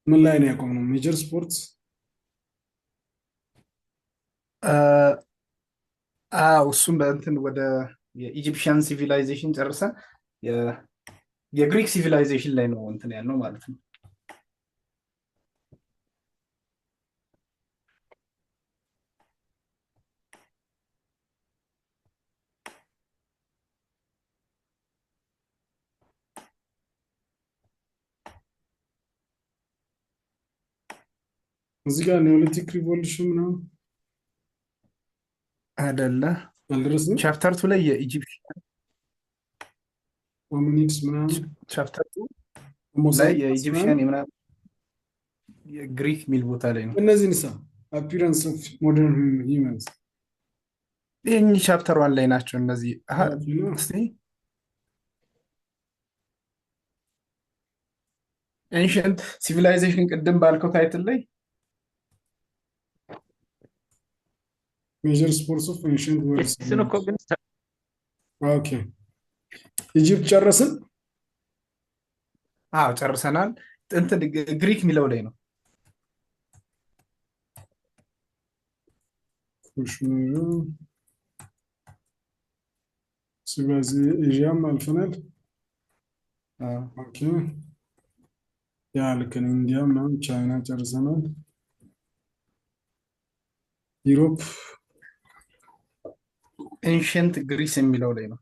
ምን ላይ ነው ያቆምነው? ሜጀር ስፖርትስ እሱም በእንትን ወደ የኢጂፕሽያን ሲቪላይዜሽን ጨርሰን የ- የግሪክ ሲቪላይዜሽን ላይ ነው እንትን ያልነው ማለት ነው። እዚህ ጋር ኒዮሊቲክ ሪቮሉሽን ምናምን አይደለ? አልደረስንም። ቻፕተር ቱ ላይ የኢጂፕሽያን ሆሚኒድስ ምናምን ቻፕተር ቱ ላይ ሆሞሳፒንስ ምናምን የኢጂፕሽያን የምናምን የግሪክ የሚል ቦታ ላይ ነው። እነዚህ ንሳ አፒራንስ ኦፍ ሞደርን ሂውመንስ ይህኚህ ቻፕተር ዋን ላይ ናቸው እነዚህ። እስቲ ኤንሽንት ሲቪላይዜሽን ቅድም ባልከው ታይትል ላይ ሜጀር ስፖርትስ ኦፍ ኤንሽንት ወርልድ ስን እኮ ግን ኦኬ ኢጂፕት ጨረስን። ጨርሰናል። እንትን ግሪክ የሚለው ላይ ነው። ስለዚህ ኤዥያም አልፈናል። ኦኬ ያ ልክ ነው። ኢንዲያ ምናምን ቻይና ጨርሰናል። ዩሮፕ ኤንሽንት ግሪስ የሚለው ላይ ነው።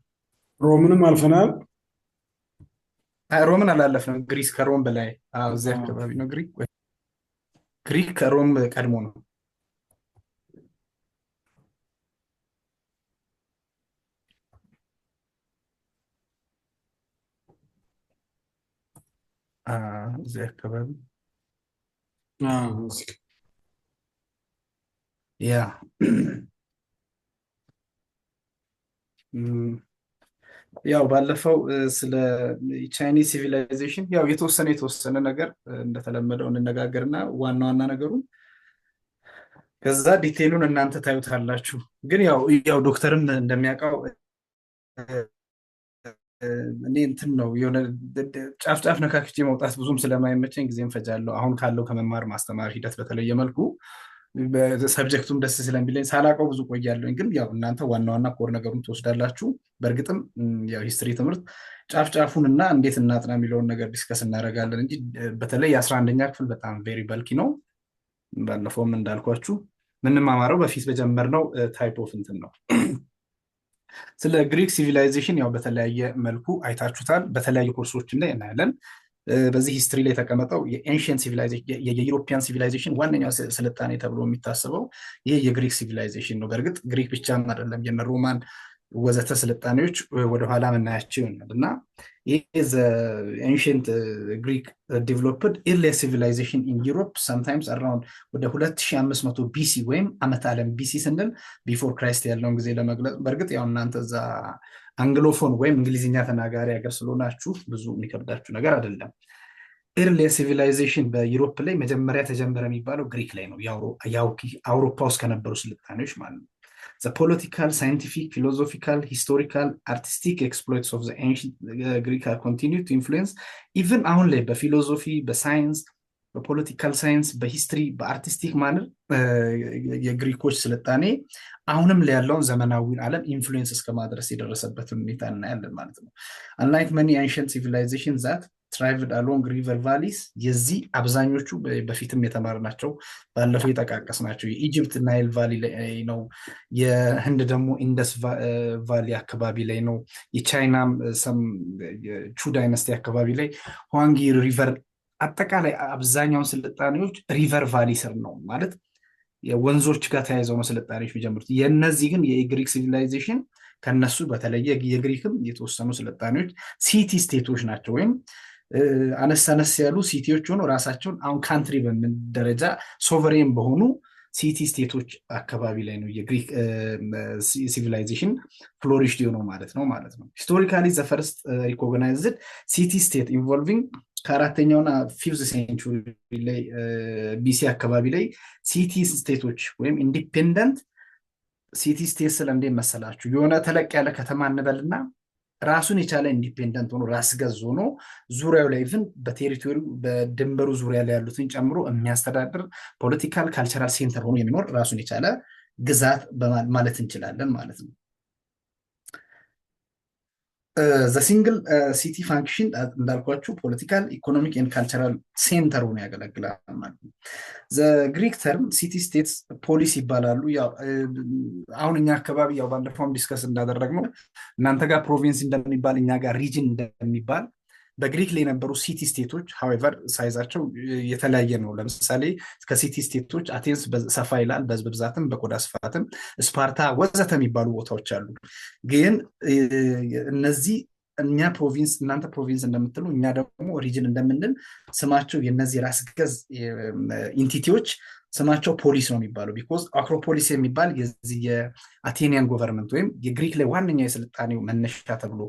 ሮምንም አልፈናል። ሮምን አላለፍንም። ግሪስ ከሮም በላይ እዚህ አካባቢ ነው። ግሪክ ከሮም ቀድሞ ነው። እዚህ አካባቢ ያ ያው ባለፈው ስለ ቻይኒዝ ሲቪላይዜሽን ያው የተወሰነ ነገር እንደተለመደው እንነጋገርና ዋና ዋና ነገሩን ከዛ ዲቴይሉን እናንተ ታዩታላችሁ። ግን ያው ዶክተርም እንደሚያውቀው እኔ እንትን ነው የሆነ ጫፍ ጫፍ ነካክቼ መውጣት ብዙም ስለማይመቸኝ ጊዜም ፈጃለሁ። አሁን ካለው ከመማር ማስተማር ሂደት በተለየ መልኩ ሰብጀክቱም ደስ ስለሚለኝ ሳላውቀው ብዙ ቆያለሁኝ። ግን ያው እናንተ ዋና ዋና ኮር ነገሩን ትወስዳላችሁ። በእርግጥም ያው ሂስትሪ ትምህርት ጫፍ ጫፉን እና እንዴት እናጥና የሚለውን ነገር ዲስከስ እናደርጋለን እንጂ በተለይ የ11ኛ ክፍል በጣም ቬሪ በልኪ ነው። ባለፈውም እንዳልኳችሁ ምንማማረው በፊት በጀመርነው ታይፕ ኦፍ እንትን ነው። ስለ ግሪክ ሲቪላይዜሽን ያው በተለያየ መልኩ አይታችሁታል። በተለያዩ ኮርሶችን ላይ እናያለን። በዚህ ሂስትሪ ላይ የተቀመጠው የኤንሽንት ሲቪላይዜሽን የዩሮፒያን ሲቪላይዜሽን ዋነኛው ስልጣኔ ተብሎ የሚታሰበው ይሄ የግሪክ ሲቪላይዜሽን ነው። በእርግጥ ግሪክ ብቻም አይደለም፣ የነ ሮማን ወዘተ ስልጣኔዎች ወደኋላ ምናያቸው ይሆናል እና ይህ ኤንሽንት ግሪክ ዲቨሎፕድ ኤርሊ ሲቪላይዜሽን ኢን ዩሮፕ ሰምታይምስ አራውንድ ወደ 2500 ቢሲ ወይም ዓመተ ዓለም ቢሲ ስንል ቢፎር ክራይስት ያለውን ጊዜ ለመግለጽ በእርግጥ ያው እናንተ እዛ አንግሎፎን ወይም እንግሊዝኛ ተናጋሪ ሀገር ስለሆናችሁ ብዙ የሚከብዳችሁ ነገር አይደለም። ኤርሊ ሲቪላይዜሽን በዩሮፕ ላይ መጀመሪያ ተጀመረ የሚባለው ግሪክ ላይ ነው። አውሮፓ ውስጥ ከነበሩ ስልጣኔዎች ማለት ነው። The political, scientific, philosophical, historical, artistic exploits of the ancient Greek are continued to influence even አሁን ላይ በፊሎሶፊ፣ በሳይንስ፣ በፖለቲካል ሳይንስ፣ በሂስትሪ፣ በአርቲስቲክ ማነር የግሪኮች ስልጣኔ አሁንም ላይ ያለውን ዘመናዊውን ዓለም ኢንፍሉዌንስ እስከ ማድረስ የደረሰበትን ሁኔታ እናያለን ማለት ነው። unlike many ancient civilizations that ትራይቭድ አሎንግ ሪቨር ቫሊስ የዚህ አብዛኞቹ በፊትም የተማርናቸው ባለፈው የጠቃቀስናቸው የኢጅፕት ናይል ቫሊ ላይ ነው። የህንድ ደግሞ ኢንደስ ቫሊ አካባቢ ላይ ነው። የቻይናም ቹ ዳይነስቲ አካባቢ ላይ ሁዋንጊ ሪቨር፣ አጠቃላይ አብዛኛውን ስልጣኔዎች ሪቨር ቫሊ ስር ነው ማለት የወንዞች ጋር ተያይዘው ነው ስልጣኔዎች የሚጀምሩት። የእነዚህ ግን የግሪክ ሲቪላይዜሽን ከነሱ በተለየ የግሪክም የተወሰኑ ስልጣኔዎች ሲቲ ስቴቶች ናቸው ወይም አነስ አነስ ያሉ ሲቲዎች ሆኖ ራሳቸውን አሁን ካንትሪ በምን ደረጃ ሶቨሬን በሆኑ ሲቲ ስቴቶች አካባቢ ላይ ነው የግሪክ ሲቪላይዜሽን ፍሎሪሽ ሊሆነው ማለት ነው። ሂስቶሪካሊ ዘ ፈርስት ሪኮግናይዝድ ሲቲ ስቴት ኢንቮልቪንግ ከአራተኛውና ፊፍዝ ሴንቹሪ ላይ ቢሲ አካባቢ ላይ ሲቲ ስቴቶች ወይም ኢንዲፔንደንት ሲቲ ስቴት ስለ እንዴት መሰላችሁ የሆነ ተለቅ ያለ ከተማ እንበልና ራሱን የቻለ ኢንዲፔንደንት ሆኖ ራስ ገዝ ሆኖ ዙሪያው ላይ ኢቭን በቴሪቶሪው በድንበሩ ዙሪያ ላይ ያሉትን ጨምሮ የሚያስተዳድር ፖለቲካል ካልቸራል ሴንተር ሆኖ የሚኖር ራሱን የቻለ ግዛት ማለት እንችላለን ማለት ነው። ሲንግል ሲቲ ፋንክሽን እንዳልኳችሁ ፖለቲካል ኢኮኖሚክ ኤንድ ካልቸራል ሴንተር ሆኖ ያገለግላል ማለት ነው። ግሪክ ተርም ሲቲ ስቴትስ ፖሊስ ይባላሉ። አሁን እኛ አካባቢ ያው ባለፈውም ዲስከስ እንዳደረግነው እናንተ ጋር ፕሮቪንስ እንደሚባል እኛ ጋር ሪጅን እንደሚባል በግሪክ ላይ የነበሩ ሲቲ ስቴቶች ሀዌቨር ሳይዛቸው የተለያየ ነው። ለምሳሌ ከሲቲ ስቴቶች አቴንስ ሰፋ ይላል በህዝብ ብዛትም በቆዳ ስፋትም፣ ስፓርታ ወዘተ የሚባሉ ቦታዎች አሉ። ግን እነዚህ እኛ ፕሮቪንስ እናንተ ፕሮቪንስ እንደምትሉ እኛ ደግሞ ሪጅን እንደምንል ስማቸው የነዚህ ራስ ገዝ ኢንቲቲዎች ስማቸው ፖሊስ ነው የሚባለው። ቢኮዝ አክሮፖሊስ የሚባል የዚህ የአቴኒያን ጎቨርንመንት ወይም የግሪክ ላይ ዋነኛው የስልጣኔው መነሻ ተብሎ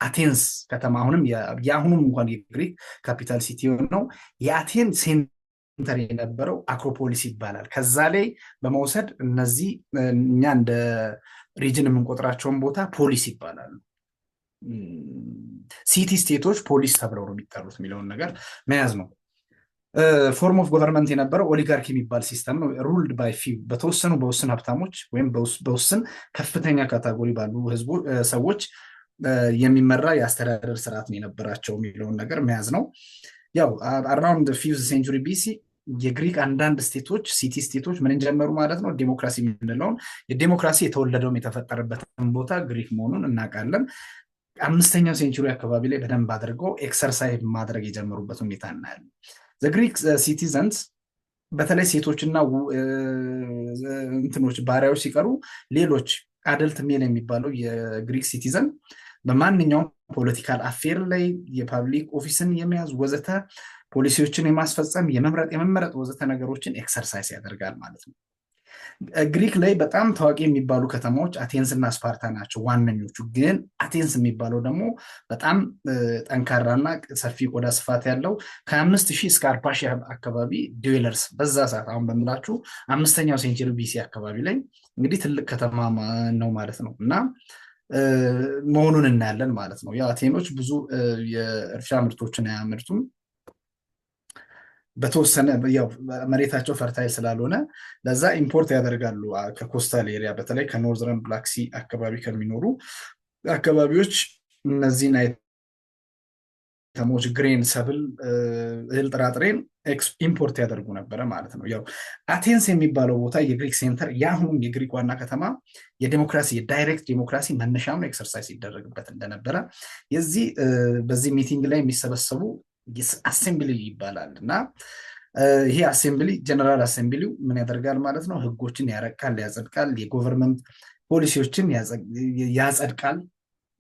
አቴንስ ከተማ አሁንም የአሁኑም እንኳን የግሪክ ካፒታል ሲቲ ነው የአቴን ሴንተር የነበረው አክሮፖሊስ ይባላል። ከዛ ላይ በመውሰድ እነዚህ እኛ እንደ ሪጅን የምንቆጥራቸውን ቦታ ፖሊስ ይባላሉ። ሲቲ ስቴቶች ፖሊስ ተብለው ነው የሚጠሩት የሚለውን ነገር መያዝ ነው። ፎርም ኦፍ ጎቨርንመንት የነበረው ኦሊጋርኪ የሚባል ሲስተም ነው። ሩልድ ባይ ፊው በተወሰኑ በውስን ሀብታሞች ወይም በውስን ከፍተኛ ካታጎሪ ባሉ ሰዎች የሚመራ የአስተዳደር ስርዓት ነው የነበራቸው የሚለውን ነገር መያዝ ነው። ያው አራውንድ ፊፍዝ ሴንቹሪ ቢሲ የግሪክ አንዳንድ ስቴቶች ሲቲ ስቴቶች ምን ጀመሩ ማለት ነው። ዴሞክራሲ የምንለውን የዴሞክራሲ የተወለደውም የተፈጠረበትን ቦታ ግሪክ መሆኑን እናውቃለን። 5ኛው ሴንቹሪ አካባቢ ላይ በደንብ አድርገው ኤክሰርሳይዝ ማድረግ የጀመሩበት ሁኔታ እናያለን። ግሪክ ሲቲዘንስ በተለይ ሴቶችና እንትኖች ባሪያዎች ሲቀሩ ሌሎች አደልት ሜል የሚባለው የግሪክ ሲቲዘን በማንኛውም ፖለቲካል አፌር ላይ የፓብሊክ ኦፊስን የመያዝ ወዘተ ፖሊሲዎችን የማስፈጸም የመመረጥ ወዘተ ነገሮችን ኤክሰርሳይዝ ያደርጋል ማለት ነው። ግሪክ ላይ በጣም ታዋቂ የሚባሉ ከተማዎች አቴንስ እና ስፓርታ ናቸው ዋነኞቹ። ግን አቴንስ የሚባለው ደግሞ በጣም ጠንካራና ሰፊ ቆዳ ስፋት ያለው ከ5000 እስከ 40,000 አካባቢ ዲዌለርስ በዛ ሰዓት አሁን በምላችሁ 5ኛው ሴንቸሪ ቢሲ አካባቢ ላይ እንግዲህ ትልቅ ከተማ ነው ማለት ነው እና መሆኑን እናያለን ማለት ነው። ያው አቴኖች ብዙ የእርሻ ምርቶችን አያመርቱም። በተወሰነ ያው መሬታቸው ፈርታይል ስላልሆነ ለዛ ኢምፖርት ያደርጋሉ ከኮስታል ኤሪያ በተለይ ከኖርዘርን ብላክ ሲ አካባቢ ከሚኖሩ አካባቢዎች እነዚህን አይተሞች ግሬን፣ ሰብል፣ እህል፣ ጥራጥሬን ኢምፖርት ያደርጉ ነበረ ማለት ነው። ያው አቴንስ የሚባለው ቦታ የግሪክ ሴንተር የአሁኑም የግሪክ ዋና ከተማ የዲሞክራሲ የዳይሬክት ዲሞክራሲ መነሻም ኤክሰርሳይዝ ይደረግበት እንደነበረ በዚህ ሚቲንግ ላይ የሚሰበሰቡ አሴምብሊ ይባላል እና ይሄ አሴምብሊ ጀነራል አሴምብሊው ምን ያደርጋል ማለት ነው? ህጎችን ያረቃል፣ ያጸድቃል፣ የጎቨርንመንት ፖሊሲዎችን ያጸድቃል።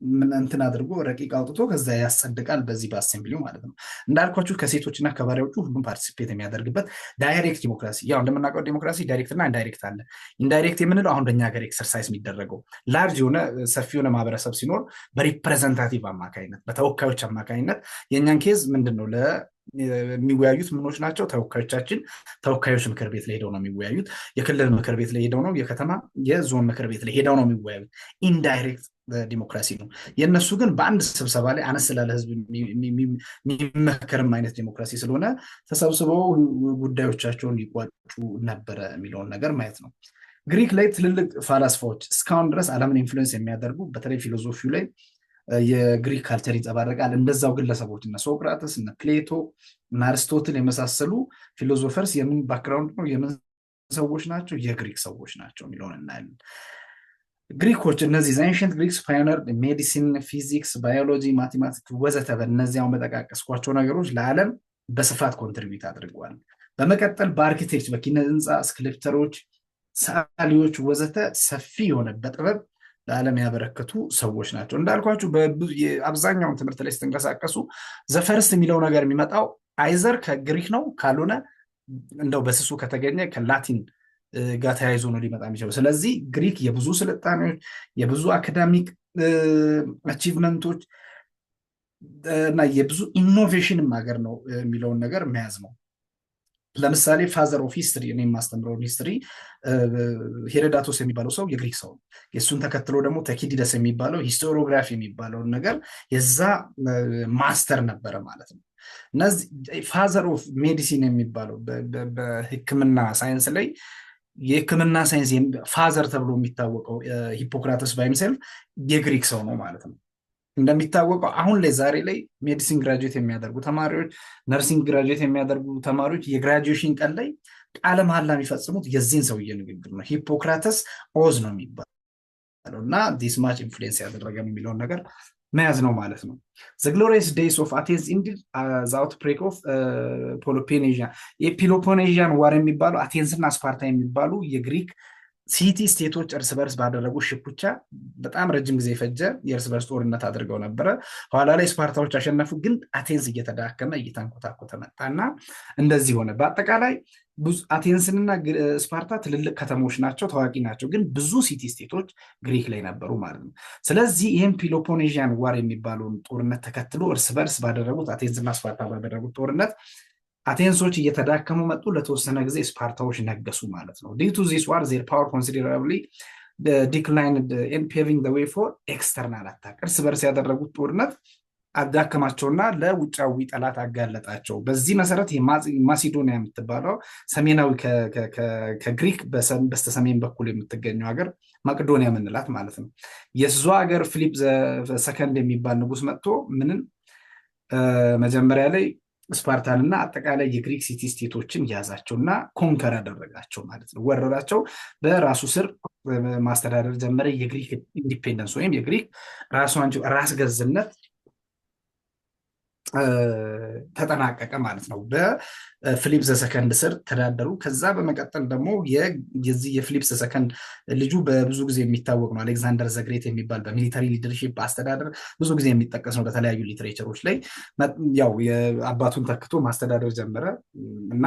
ምን እንትን አድርጎ ረቂቅ አውጥቶ ከዛ ያጸድቃል በዚህ በአሴምብሊው ማለት ነው። እንዳልኳችሁ ከሴቶችና ከባሪያዎቹ ሁሉም ፓርቲሲፔት የሚያደርግበት ዳይሬክት ዲሞክራሲ። ያው እንደምናውቀው ዲሞክራሲ ዳይሬክት እና ኢንዳይሬክት አለ። ኢንዳይሬክት የምንለው አሁን በእኛ ሀገር ኤክሰርሳይዝ የሚደረገው ላርጅ የሆነ ሰፊ የሆነ ማህበረሰብ ሲኖር በሪፕሬዘንታቲቭ አማካኝነት በተወካዮች አማካኝነት የእኛን ኬዝ ምንድን ነው የሚወያዩት ምኖች ናቸው ተወካዮቻችን። ተወካዮች ምክር ቤት ላይ ሄደው ነው የሚወያዩት። የክልል ምክር ቤት ላይ ሄደው ነው፣ የከተማ የዞን ምክር ቤት ላይ ሄደው ነው የሚወያዩት። ኢንዳይሬክት ዲሞክራሲ ነው። የእነሱ ግን በአንድ ስብሰባ ላይ አነስ ላለ ህዝብ የሚመከርም አይነት ዲሞክራሲ ስለሆነ ተሰብስበው ጉዳዮቻቸውን ይቋጩ ነበረ የሚለውን ነገር ማየት ነው። ግሪክ ላይ ትልልቅ ፋላስፋዎች እስካሁን ድረስ ዓለምን ኢንፍሉዌንስ የሚያደርጉ በተለይ ፊሎዞፊው ላይ የግሪክ ካልቸር ይንጸባረቃል። እንደዛው ግለሰቦች እነ ሶቅራተስ፣ እነ ፕሌቶ፣ እነ አርስቶትል የመሳሰሉ ፊሎዞፈርስ የምን ባክግራውንድ ነው? የምን ሰዎች ናቸው? የግሪክ ሰዎች ናቸው የሚለውን እናያለን። ግሪኮች እነዚህ ኤንሸንት ግሪክስ ፓዮነር ሜዲሲን፣ ፊዚክስ፣ ባዮሎጂ፣ ማቴማቲክስ ወዘተ በእነዚያው በጠቃቀስኳቸው ነገሮች ለዓለም በስፋት ኮንትሪቢዩት አድርገዋል። በመቀጠል በአርኪቴክት በኪነ ህንፃ ስክሪፕተሮች፣ ሰዓሊዎች ወዘተ ሰፊ የሆነ በጥበብ ለዓለም ያበረከቱ ሰዎች ናቸው። እንዳልኳችሁ አብዛኛውን ትምህርት ላይ ስትንቀሳቀሱ ዘፈርስት የሚለው ነገር የሚመጣው አይዘር ከግሪክ ነው፣ ካልሆነ እንደው በስሱ ከተገኘ ከላቲን ጋር ተያይዞ ነው ሊመጣ የሚችለው። ስለዚህ ግሪክ የብዙ ስልጣኔዎች የብዙ አካዳሚክ አቺቭመንቶች እና የብዙ ኢኖቬሽንም ሀገር ነው የሚለውን ነገር መያዝ ነው። ለምሳሌ ፋዘር ኦፍ ሂስትሪ እኔ የማስተምረውን ሂስትሪ ሄሮዳቶስ የሚባለው ሰው የግሪክ ሰው ነው። የእሱን ተከትሎ ደግሞ ተኪዲደስ የሚባለው ሂስቶሪዮግራፊ የሚባለውን ነገር የዛ ማስተር ነበረ ማለት ነው። እነዚህ ፋዘር ኦፍ ሜዲሲን የሚባለው በሕክምና ሳይንስ ላይ የሕክምና ሳይንስ ፋዘር ተብሎ የሚታወቀው ሂፖክራተስ ባይምሰልፍ የግሪክ ሰው ነው ማለት ነው። እንደሚታወቀው አሁን ላይ ዛሬ ላይ ሜዲሲን ግራጁዌት የሚያደርጉ ተማሪዎች፣ ነርሲንግ ግራጁዌት የሚያደርጉ ተማሪዎች የግራጁዌሽን ቀን ላይ ቃለ መሐላ የሚፈጽሙት የዚህን ሰውዬ ንግግር ነው። ሂፖክራተስ ኦዝ ነው የሚባለው እና ዲስ ማች ኢንፍሉዌንስ ያደረገ የሚለውን ነገር መያዝ ነው ማለት ነው። ዘ ግሎሪየስ ዴይስ ኦፍ አቴንስ ኢንዲድ ዘ አውትብሬክ ኦፍ ፔሎፖኔዥያ የፔሎፖኔዥያን ዋር የሚባለው አቴንስና ስፓርታ የሚባሉ የግሪክ ሲቲ ስቴቶች እርስ በርስ ባደረጉ ሽኩቻ በጣም ረጅም ጊዜ የፈጀ የእርስ በርስ ጦርነት አድርገው ነበረ። ኋላ ላይ ስፓርታዎች አሸነፉ፣ ግን አቴንስ እየተዳከመ እየተንኮታኮተ መጣና እንደዚህ ሆነ። በአጠቃላይ አቴንስንና ስፓርታ ትልልቅ ከተሞች ናቸው፣ ታዋቂ ናቸው፣ ግን ብዙ ሲቲ ስቴቶች ግሪክ ላይ ነበሩ ማለት ነው። ስለዚህ ይህም ፔሎፖኔዥያን ዋር የሚባለውን ጦርነት ተከትሎ እርስ በርስ ባደረጉት አቴንስና ስፓርታ ባደረጉት ጦርነት አቴንሶች እየተዳከሙ መጡ። ለተወሰነ ጊዜ ስፓርታዎች ነገሱ ማለት ነው። ዲው ቱ ዚስ ዋር ዜር ፓወር ኮንሲደራብሊ ዲክላይንድ ኤንድ ፔቪንግ ዘ ዌይ ፎር ኤክስተርናል አታክ። እርስ በርስ ያደረጉት ጦርነት አዳከማቸውና ለውጫዊ ጠላት አጋለጣቸው። በዚህ መሰረት ማሲዶኒያ የምትባለው ሰሜናዊ ከግሪክ በስተሰሜን በኩል የምትገኘው ሀገር መቅዶኒያ የምንላት ማለት ነው። የሷ ሀገር ፊሊፕ ሰከንድ የሚባል ንጉስ መጥቶ ምንን መጀመሪያ ላይ ስፓርታን እና አጠቃላይ የግሪክ ሲቲ ስቴቶችን ያዛቸው እና ኮንከር አደረጋቸው ማለት ነው። ወረራቸው፣ በራሱ ስር ማስተዳደር ጀመረ። የግሪክ ኢንዲፔንደንስ ወይም የግሪክ ራስ ገዝነት ተጠናቀቀ ማለት ነው። በፊሊፕ ዘሰከንድ ስር ተዳደሩ። ከዛ በመቀጠል ደግሞ የዚህ የፊሊፕ ዘሰከንድ ልጁ በብዙ ጊዜ የሚታወቅ ነው፣ አሌክዛንደር ዘግሬት የሚባል በሚሊተሪ ሊደርሺፕ በአስተዳደር ብዙ ጊዜ የሚጠቀስ ነው። በተለያዩ ሊትሬቸሮች ላይ ያው የአባቱን ተክቶ ማስተዳደር ጀመረ እና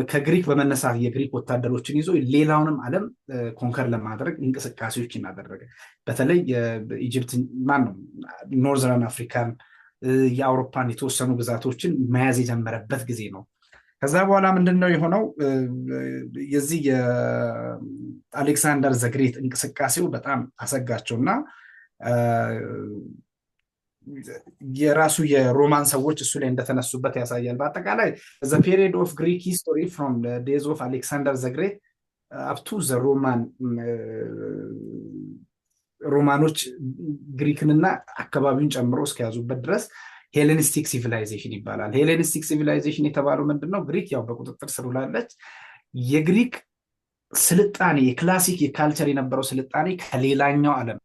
ከግሪክ በመነሳት የግሪክ ወታደሮችን ይዞ ሌላውንም ዓለም ኮንከር ለማድረግ እንቅስቃሴዎችን አደረገ። በተለይ ኢጅፕት ኖርዘርን አፍሪካን የአውሮፓን የተወሰኑ ግዛቶችን መያዝ የጀመረበት ጊዜ ነው። ከዛ በኋላ ምንድነው የሆነው? የዚህ የአሌክሳንደር ዘግሬት እንቅስቃሴው በጣም አሰጋቸውና የራሱ የሮማን ሰዎች እሱ ላይ እንደተነሱበት ያሳያል። በአጠቃላይ ዘ ፔሪድ ኦፍ ግሪክ ሂስቶሪ ፍሮም ዴዝ ኦፍ አሌክሳንደር ዘግሬት አፕቱ ዘ ሮማኖች ግሪክንና አካባቢውን ጨምሮ እስከያዙበት ድረስ ሄሌኒስቲክ ሲቪላይዜሽን ይባላል። ሄሌኒስቲክ ሲቪላይዜሽን የተባለው ምንድነው? ግሪክ ያው በቁጥጥር ስር ውላለች። የግሪክ ስልጣኔ የክላሲክ የካልቸር የነበረው ስልጣኔ ከሌላኛው ዓለም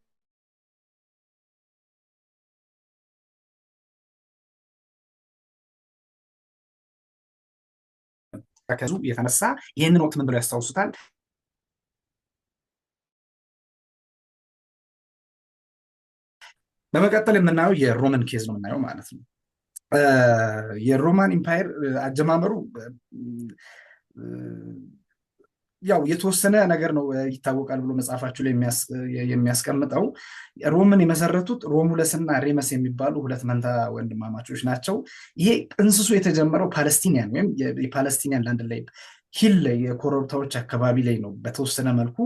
ከዙ የተነሳ ይህንን ወቅት ምን ብለው ያስታውሱታል? በመቀጠል የምናየው የሮማን ኬዝ ነው የምናየው ማለት ነው። የሮማን ኢምፓየር አጀማመሩ ያው የተወሰነ ነገር ነው ይታወቃል ብሎ መጽሐፋችሁ ላይ የሚያስቀምጠው። ሮምን የመሰረቱት ሮሙለስ እና ሬመስ የሚባሉ ሁለት መንታ ወንድማማቾች ናቸው። ይሄ እንስሱ የተጀመረው ፓለስቲኒያን ወይም የፓለስቲኒያን ላንድ ላይ ሂል የኮረብታዎች አካባቢ ላይ ነው። በተወሰነ መልኩ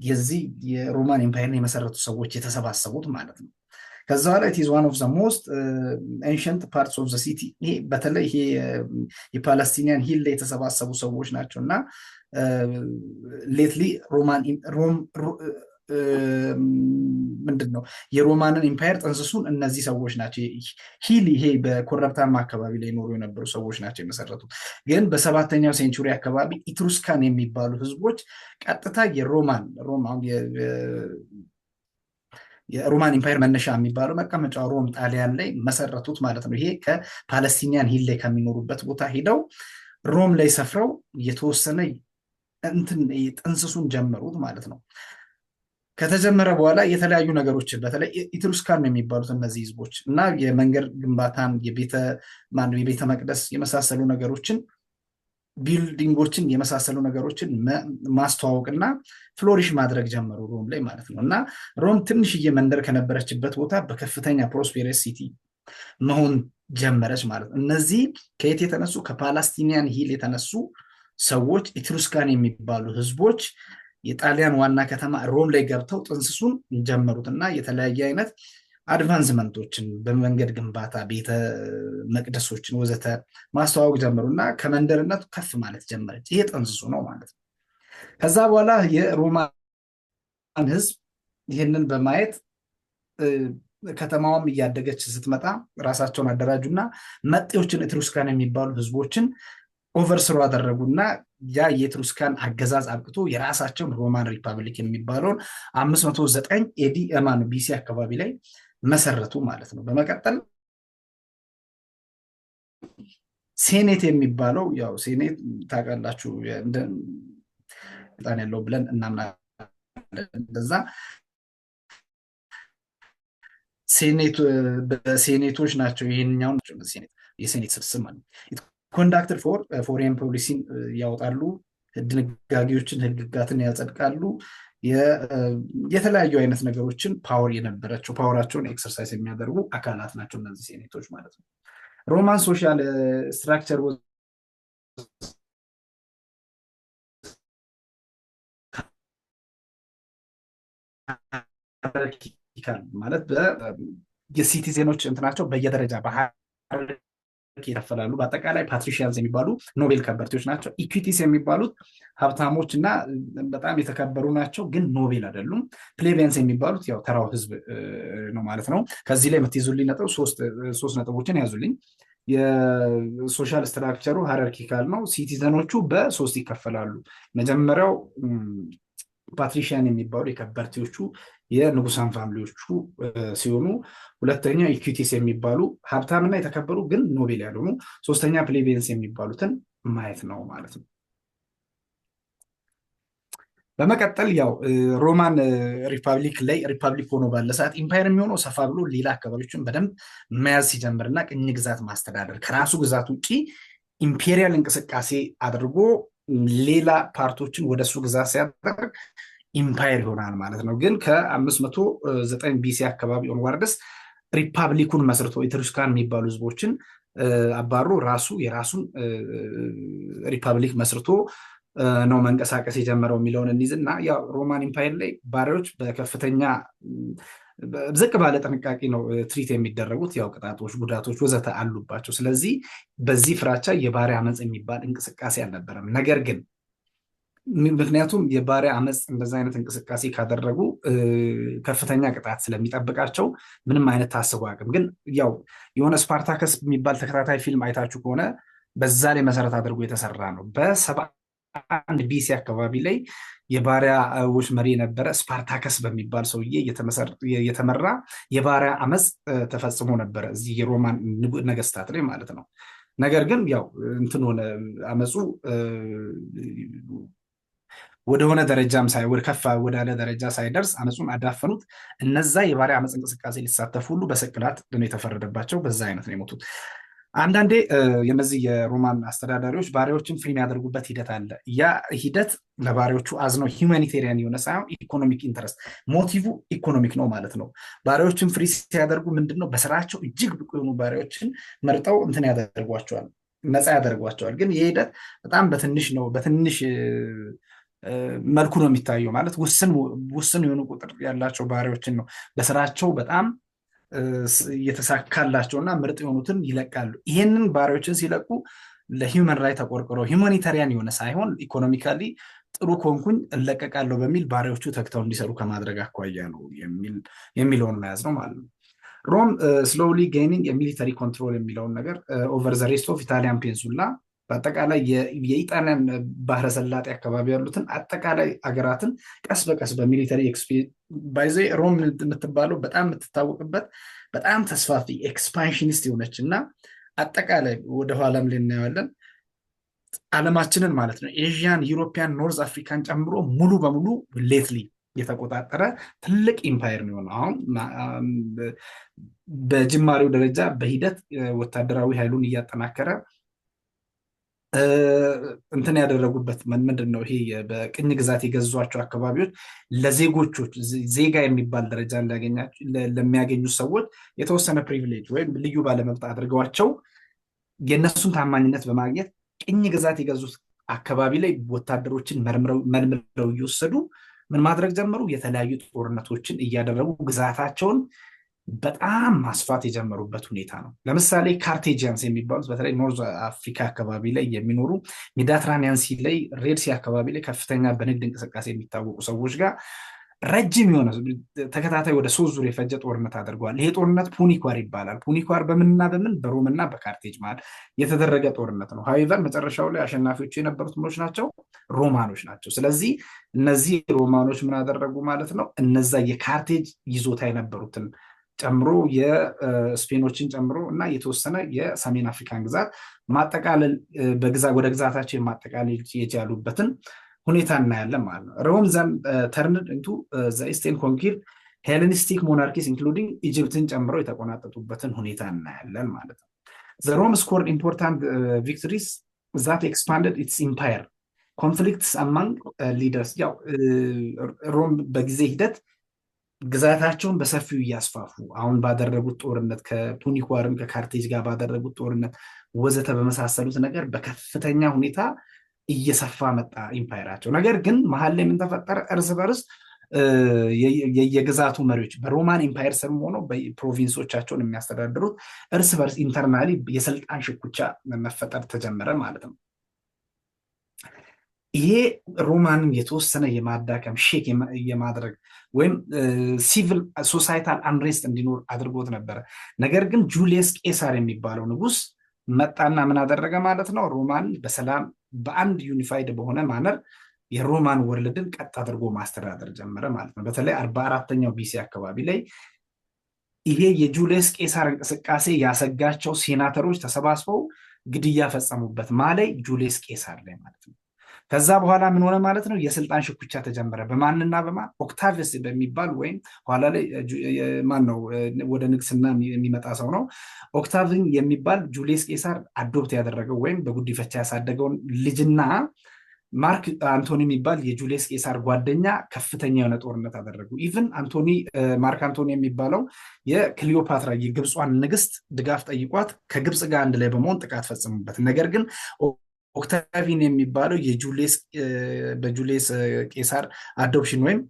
የዚህ የሮማን ኢምፓየርን የመሰረቱ ሰዎች የተሰባሰቡት ማለት ነው። ከዛ በኋላ ኢት ኢዝ ዋን ኦፍ ዘ ሞስት ኤንሸንት ፓርትስ ኦፍ ዘ ሲቲ። ይሄ በተለይ ይሄ የፓለስቲኒያን ሂል ላይ የተሰባሰቡ ሰዎች ናቸው እና ሌትሊ ምንድን ነው የሮማንን ኢምፓየር ጥንስሱን እነዚህ ሰዎች ናቸው። ሂል ይሄ በኮረብታማ አካባቢ ላይ ኖሩ የነበሩ ሰዎች ናቸው የመሰረቱት። ግን በሰባተኛው ሴንቹሪ አካባቢ ኢትሩስካን የሚባሉ ህዝቦች ቀጥታ የሮማን ኢምፓየር መነሻ የሚባለው መቀመጫ ሮም ጣሊያን ላይ መሰረቱት ማለት ነው። ይሄ ከፓለስቲኒያን ሂል ላይ ከሚኖሩበት ቦታ ሄደው ሮም ላይ ሰፍረው የተወሰነ ጥንስሱን ጀመሩት ማለት ነው። ከተጀመረ በኋላ የተለያዩ ነገሮችን በተለይ ኢትሩስካን የሚባሉት እነዚህ ህዝቦች እና የመንገድ ግንባታን የቤተ መቅደስ የመሳሰሉ ነገሮችን ቢልዲንጎችን የመሳሰሉ ነገሮችን ማስተዋወቅና ፍሎሪሽ ማድረግ ጀመሩ ሮም ላይ ማለት ነው። እና ሮም ትንሽዬ መንደር ከነበረችበት ቦታ በከፍተኛ ፕሮስፔረስ ሲቲ መሆን ጀመረች ማለት ነው። እነዚህ ከየት የተነሱ? ከፓላስቲኒያን ሂል የተነሱ ሰዎች ኢትሩስካን የሚባሉ ህዝቦች የጣሊያን ዋና ከተማ ሮም ላይ ገብተው ጥንስሱን ጀመሩት እና የተለያየ አይነት አድቫንስመንቶችን በመንገድ ግንባታ፣ ቤተ መቅደሶችን ወዘተ ማስተዋወቅ ጀመሩ እና ከመንደርነቱ ከፍ ማለት ጀመረች። ይሄ ጥንስሱ ነው ማለት ነው። ከዛ በኋላ የሮማን ህዝብ ይህንን በማየት ከተማዋም እያደገች ስትመጣ ራሳቸውን አደራጁና መጤዎችን ኤትሩስካን የሚባሉ ህዝቦችን ኦቨርስሮ አደረጉና ያ የኤትሩስካን አገዛዝ አብቅቶ የራሳቸውን ሮማን ሪፐብሊክ የሚባለውን 509 ኤዲ ኤማን ቢሲ አካባቢ ላይ መሰረቱ ማለት ነው። በመቀጠል ሴኔት የሚባለው ያው ሴኔት ታውቃላችሁ ስልጣን ያለው ብለን እናምናለን። እንደዛ በሴኔቶች ናቸው ይህኛውን የሴኔት ስብስብ ማለት ኮንዳክተር ፎር ፎሬን ፖሊሲን ያወጣሉ፣ ድንጋጌዎችን ህግጋትን ያጸድቃሉ፣ የተለያዩ አይነት ነገሮችን ፓወር የነበራቸው ፓወራቸውን ኤክሰርሳይዝ የሚያደርጉ አካላት ናቸው እነዚህ ሴኔቶች ማለት ነው። ሮማን ሶሻል ስትራክቸር ማለት የሲቲዜኖች እንትናቸው በየደረጃ ይከፈላሉ። በአጠቃላይ ፓትሪሺያንስ የሚባሉ ኖቤል ከበርቴዎች ናቸው። ኢኩዊቲስ የሚባሉት ሀብታሞች እና በጣም የተከበሩ ናቸው፣ ግን ኖቤል አይደሉም። ፕሌቢያንስ የሚባሉት ያው ተራው ህዝብ ነው ማለት ነው። ከዚህ ላይ የምትይዙልኝ ነጥብ ሶስት ነጥቦችን ያዙልኝ። የሶሻል ስትራክቸሩ ሃይራርኪካል ነው። ሲቲዘኖቹ በሶስት ይከፈላሉ። መጀመሪያው ፓትሪሺያን የሚባሉ የከበርቴዎቹ የንጉሳን ፋሚሊዎቹ ሲሆኑ፣ ሁለተኛ ኢኩዊቲስ የሚባሉ ሀብታምና የተከበሩ ግን ኖቤል ያልሆኑ፣ ሶስተኛ ፕሌቤንስ የሚባሉትን ማየት ነው ማለት ነው። በመቀጠል ያው ሮማን ሪፐብሊክ ላይ ሪፐብሊክ ሆኖ ባለ ሰዓት ኢምፓየር የሚሆነው ሰፋ ብሎ ሌላ አካባቢዎችን በደንብ መያዝ ሲጀምርና ቅኝ ግዛት ማስተዳደር ከራሱ ግዛት ውጭ ኢምፔሪያል እንቅስቃሴ አድርጎ ሌላ ፓርቶችን ወደሱ ግዛት ሲያደርግ ኢምፓየር ይሆናል ማለት ነው። ግን ከ509 ቢሲ አካባቢ ኦንዋርድስ ሪፐብሊኩን መስርቶ ኤትሩስካን የሚባሉ ህዝቦችን አባሮ ራሱ የራሱን ሪፐብሊክ መስርቶ ነው መንቀሳቀስ የጀመረው የሚለውን እንይዝና ያው ሮማን ኢምፓየር ላይ ባሪያዎች በከፍተኛ ዝቅ ባለ ጥንቃቄ ነው ትሪት የሚደረጉት። ያው ቅጣቶች፣ ጉዳቶች ወዘተ አሉባቸው። ስለዚህ በዚህ ፍራቻ የባሪያ አመፅ የሚባል እንቅስቃሴ አልነበረም። ነገር ግን ምክንያቱም የባሪያ አመፅ እንደዛ አይነት እንቅስቃሴ ካደረጉ ከፍተኛ ቅጣት ስለሚጠብቃቸው ምንም አይነት ታስቦ አቅም ግን ያው የሆነ ስፓርታከስ የሚባል ተከታታይ ፊልም አይታችሁ ከሆነ በዛ ላይ መሰረት አድርጎ የተሰራ ነው። በ71 ቢሲ አካባቢ ላይ የባሪያዎች መሪ የነበረ ስፓርታከስ በሚባል ሰውዬ የተመራ የባሪያ አመፅ ተፈጽሞ ነበረ እዚህ የሮማን ነገስታት ላይ ማለት ነው። ነገር ግን ያው እንትን ሆነ አመፁ ወደሆነ ደረጃም ወደ ከፍ ወዳለ ደረጃ ሳይደርስ አመፁን አዳፈኑት። እነዛ የባሪያ አመፅ እንቅስቃሴ ሊሳተፉ ሁሉ በስቅላት ነው የተፈረደባቸው። በዛ አይነት ነው የሞቱት። አንዳንዴ የነዚህ የሮማን አስተዳዳሪዎች ባሪያዎችን ፍሪ የሚያደርጉበት ሂደት አለ። ያ ሂደት ለባሪያዎቹ አዝነው ሂውማኒቴሪያን የሆነ ሳይሆን ኢኮኖሚክ ኢንተረስት፣ ሞቲቭ ኢኮኖሚክ ነው ማለት ነው። ባሪያዎችን ፍሪ ሲያደርጉ ምንድን ነው በስራቸው እጅግ ብቁ የሆኑ ባሪያዎችን መርጠው እንትን ያደርጓቸዋል፣ ነፃ ያደርጓቸዋል። ግን ይህ ሂደት በጣም በትንሽ ነው በትንሽ መልኩ ነው የሚታየው። ማለት ውስን የሆኑ ቁጥር ያላቸው ባሪያዎችን ነው በስራቸው በጣም የተሳካላቸውና ምርጥ የሆኑትን ይለቃሉ። ይህንን ባሪያዎችን ሲለቁ ለሂውመን ራይት ተቆርቆረው ሂውማኒታሪያን የሆነ ሳይሆን ኢኮኖሚካሊ ጥሩ ኮንኩኝ እለቀቃለሁ በሚል ባሪያዎቹ ተግተው እንዲሰሩ ከማድረግ አኳያ ነው የሚለውን መያዝ ነው ማለት ነው። ሮም ስሎውሊ ጌኒንግ የሚሊተሪ ኮንትሮል የሚለውን ነገር ኦቨር ዘ ሬስት ኦፍ ኢታሊያን ፔንሱላ በአጠቃላይ የኢጣሊያን ባህረ ሰላጤ አካባቢ ያሉትን አጠቃላይ ሀገራትን ቀስ በቀስ በሚሊተሪ ባይዘ ሮም የምትባለው በጣም የምትታወቅበት በጣም ተስፋፊ ኤክስፓንሽኒስት የሆነች እና አጠቃላይ ወደኋላም ላይ እናየዋለን ዓለማችንን ማለት ነው ኤዥያን፣ ዩሮፒያን፣ ኖርዝ አፍሪካን ጨምሮ ሙሉ በሙሉ ሌትሊ የተቆጣጠረ ትልቅ ኢምፓየር ነው የሆነው። አሁን በጅማሬው ደረጃ በሂደት ወታደራዊ ኃይሉን እያጠናከረ እንትን ያደረጉበት ምንድን ነው? ይሄ በቅኝ ግዛት የገዟቸው አካባቢዎች ለዜጎቹ ዜጋ የሚባል ደረጃ ለሚያገኙ ሰዎች የተወሰነ ፕሪቪሌጅ ወይም ልዩ ባለመብት አድርገዋቸው የእነሱን ታማኝነት በማግኘት ቅኝ ግዛት የገዙት አካባቢ ላይ ወታደሮችን መልምለው እየወሰዱ ምን ማድረግ ጀመሩ? የተለያዩ ጦርነቶችን እያደረጉ ግዛታቸውን በጣም ማስፋት የጀመሩበት ሁኔታ ነው። ለምሳሌ ካርቴጂያንስ የሚባሉት በተለይ ኖርዝ አፍሪካ አካባቢ ላይ የሚኖሩ ሜዲትራኒያን ሲ ላይ ሬድሲ አካባቢ ላይ ከፍተኛ በንግድ እንቅስቃሴ የሚታወቁ ሰዎች ጋር ረጅም የሆነ ተከታታይ ወደ 3 ዙር የፈጀ ጦርነት አድርገዋል። ይሄ ጦርነት ፑኒኳር ይባላል። ፑኒኳር በምንና በምን በሮምና በካርቴጅ መሃል የተደረገ ጦርነት ነው። ሀይቨር መጨረሻው ላይ አሸናፊዎቹ የነበሩት ምኖች ናቸው? ሮማኖች ናቸው። ስለዚህ እነዚህ ሮማኖች ምን አደረጉ ማለት ነው? እነዛ የካርቴጅ ይዞታ የነበሩትን ጨምሮ የስፔኖችን ጨምሮ እና የተወሰነ የሰሜን አፍሪካን ግዛት ማጠቃለል ወደ ግዛታቸው የማጠቃለል የቻሉበትን ሁኔታ እናያለን ማለት ነው። ሮም ዘን ተርንድ ኢንቱ ዘ ኢስተርን ኮንኪርድ ሄሌኒስቲክ ሞናርኪስ ኢንክሉዲንግ ኢጅፕትን ጨምሮ የተቆናጠጡበትን ሁኔታ እናያለን ማለት ነው። ዘ ሮም ስኮርድ ኢምፖርታንት ቪክቶሪስ ዛት ኤክስፓንደድ ኢትስ ኢምፓየር ኮንፍሊክትስ አማንግ ሊደርስ። ያው ሮም በጊዜ ሂደት ግዛታቸውን በሰፊው እያስፋፉ አሁን ባደረጉት ጦርነት ከፑኒኳርም ከካርቴጅ ጋር ባደረጉት ጦርነት ወዘተ በመሳሰሉት ነገር በከፍተኛ ሁኔታ እየሰፋ መጣ ኢምፓየራቸው። ነገር ግን መሀል ላይ ምን ተፈጠረ? እርስ በርስ የግዛቱ መሪዎች በሮማን ኢምፓየር ስር ሆነው ፕሮቪንሶቻቸውን የሚያስተዳድሩት እርስ በርስ ኢንተርናሊ የስልጣን ሽኩቻ መፈጠር ተጀመረ ማለት ነው። ይሄ ሮማንን የተወሰነ የማዳከም ሼክ የማድረግ ወይም ሲቪል ሶሳይታል አንሬስት እንዲኖር አድርጎት ነበረ። ነገር ግን ጁሊየስ ቄሳር የሚባለው ንጉስ መጣና ምን አደረገ ማለት ነው? ሮማን በሰላም በአንድ ዩኒፋይድ በሆነ ማነር የሮማን ወርልድን ቀጥ አድርጎ ማስተዳደር ጀመረ ማለት ነው። በተለይ 44ኛው ቢሲ አካባቢ ላይ ይሄ የጁሊየስ ቄሳር እንቅስቃሴ ያሰጋቸው ሴናተሮች ተሰባስበው ግድያ ፈጸሙበት ማላይ ጁሊየስ ቄሳር ላይ ማለት ነው። ከዛ በኋላ ምን ሆነ ማለት ነው? የስልጣን ሽኩቻ ተጀመረ። በማንና በማን? ኦክታቪየስ በሚባል ወይም ኋላ ላይ ማን ነው ወደ ንግስና የሚመጣ ሰው ነው። ኦክታቪን የሚባል ጁሊየስ ቄሳር አዶፕት ያደረገው ወይም በጉዲፈቻ ያሳደገውን ልጅና ማርክ አንቶኒ የሚባል የጁሊየስ ቄሳር ጓደኛ ከፍተኛ የሆነ ጦርነት አደረጉ። ኢቭን ማርክ አንቶኒ የሚባለው የክሊዮፓትራ የግብጿን ንግስት ድጋፍ ጠይቋት ከግብፅ ጋር አንድ ላይ በመሆን ጥቃት ፈጽሙበት። ነገር ግን ኦክታቪን የሚባለው በጁሊየስ ቄሳር አዶፕሽን ወይም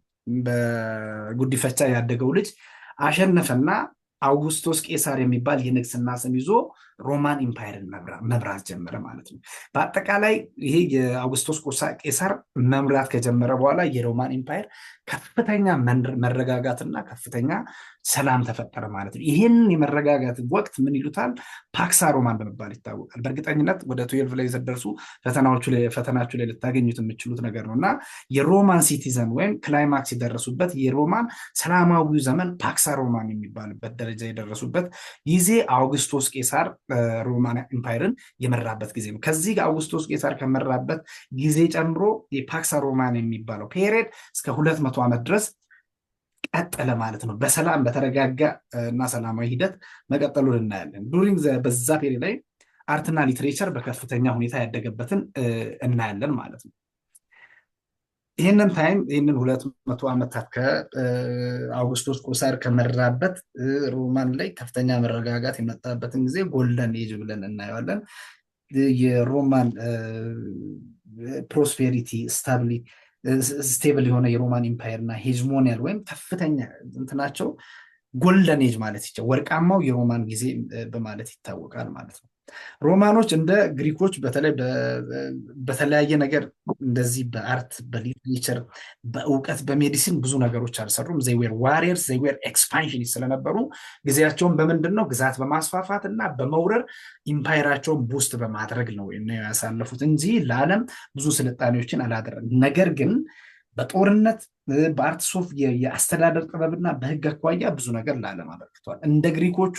በጉዲፈቻ ያደገው ልጅ አሸነፈና አውጉስቶስ ቄሳር የሚባል የንግስና ስም ይዞ ሮማን ኢምፓየርን መምራት ጀመረ ማለት ነው። በአጠቃላይ ይሄ የአውጉስቶስ ቄሳር መምራት ከጀመረ በኋላ የሮማን ኢምፓየር ከፍተኛ መረጋጋትና ከፍተኛ ሰላም ተፈጠረ ማለት ነው። ይህን የመረጋጋት ወቅት ምን ይሉታል? ፓክሳ ሮማን በመባል ይታወቃል። በእርግጠኝነት ወደ 12 ላይ ዘደርሱ ፈተናችሁ ላይ ልታገኙት የምችሉት ነገር ነው እና የሮማን ሲቲዘን ወይም ክላይማክስ የደረሱበት የሮማን ሰላማዊ ዘመን ፓክሳ ሮማን የሚባልበት ደረጃ የደረሱበት ጊዜ አውግስቶስ ቄሳር ሮማን ኢምፓየርን የመራበት ጊዜ ነው። ከዚህ አውግስቶስ ቄሳር ከመራበት ጊዜ ጨምሮ የፓክሳ ሮማን የሚባለው ፔሪየድ እስከ 200 ዓመት ድረስ ቀጠለ ማለት ነው። በሰላም በተረጋጋ እና ሰላማዊ ሂደት መቀጠሉን እናያለን። ዱሪንግ በዛ ፔሪየድ ላይ አርትና ሊትሬቸር በከፍተኛ ሁኔታ ያደገበትን እናያለን ማለት ነው። ይህንን 200 ዓመታት ከአውግስቶስ ቄሳር ከመራበት ሮማን ላይ ከፍተኛ መረጋጋት የመጣበትን ጊዜ ጎልደን ኤጅ ብለን እናየዋለን። የሮማን ፕሮስፔሪቲ ስቴብል የሆነ የሮማን ኢምፓየር እና ሄጅሞኒያል ወይም ከፍተኛ እንትናቸው ጎልደን ኤጅ ማለት ይቻላል። ወርቃማው የሮማን ጊዜ በማለት ይታወቃል ማለት ነው። ሮማኖች እንደ ግሪኮች በተለያየ ነገር እንደዚህ በአርት በሊትሬቸር በእውቀት በሜዲሲን ብዙ ነገሮች አልሰሩም። ዘይዌር ዋሪየርስ ዘይዌር ኤክስፓንሽን ስለነበሩ ጊዜያቸውን በምንድን ነው ግዛት በማስፋፋት እና በመውረር ኢምፓየራቸውን ቡስት በማድረግ ነው ያሳለፉት እንጂ ለዓለም ብዙ ስልጣኔዎችን አላደረግም። ነገር ግን በጦርነት በአርት ሶፍ የአስተዳደር ጥበብና በህግ አኳያ ብዙ ነገር ለዓለም አበርክቷል። እንደ ግሪኮቹ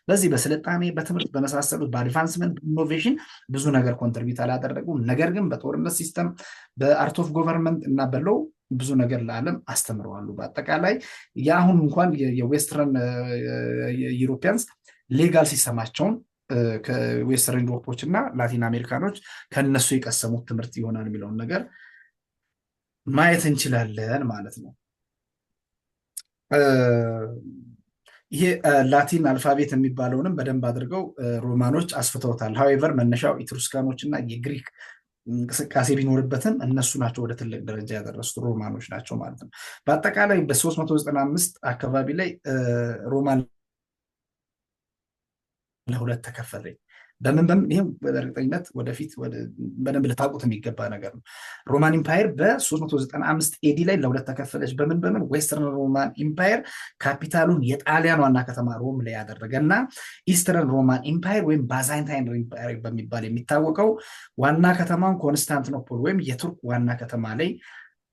በዚህ በስልጣኔ በትምህርት በመሳሰሉት በአድቫንስመንት ኢኖቬሽን ብዙ ነገር ኮንትሪቢዩት አላደረጉም። ነገር ግን በጦርነት ሲስተም በአርት ኦፍ ጎቨርንመንት እና በሎው ብዙ ነገር ለዓለም አስተምረዋሉ። በአጠቃላይ የአሁን እንኳን የዌስተርን ዩሮፒያንስ ሌጋል ሲስተማቸውን ከዌስተርን ዩሮፖች እና ላቲን አሜሪካኖች ከነሱ የቀሰሙት ትምህርት ይሆናል የሚለውን ነገር ማየት እንችላለን ማለት ነው። ይሄ ላቲን አልፋቤት የሚባለውንም በደንብ አድርገው ሮማኖች አስፍተውታል። ሀዌቨር መነሻው ኢትሩስካኖች እና የግሪክ እንቅስቃሴ ቢኖርበትም እነሱ ናቸው ወደ ትልቅ ደረጃ ያደረሱት ሮማኖች ናቸው ማለት ነው። በአጠቃላይ በ395 አካባቢ ላይ ሮማን ለሁለት ተከፈለ። በምን ይህም በእርግጠኝነት ወደፊት በደንብ ልታውቁት የሚገባ ነገር ነው። ሮማን ኢምፓየር በ395 ኤዲ ላይ ለሁለት ተከፈለች። በምን ዌስተርን ሮማን ኢምፓየር ካፒታሉን የጣሊያን ዋና ከተማ ሮም ላይ ያደረገ እና ኢስተርን ሮማን ኢምፓየር ወይም ባዛንታይን ኢምፓየር በሚባል የሚታወቀው ዋና ከተማን ኮንስታንቲኖፖል ወይም የቱርክ ዋና ከተማ ላይ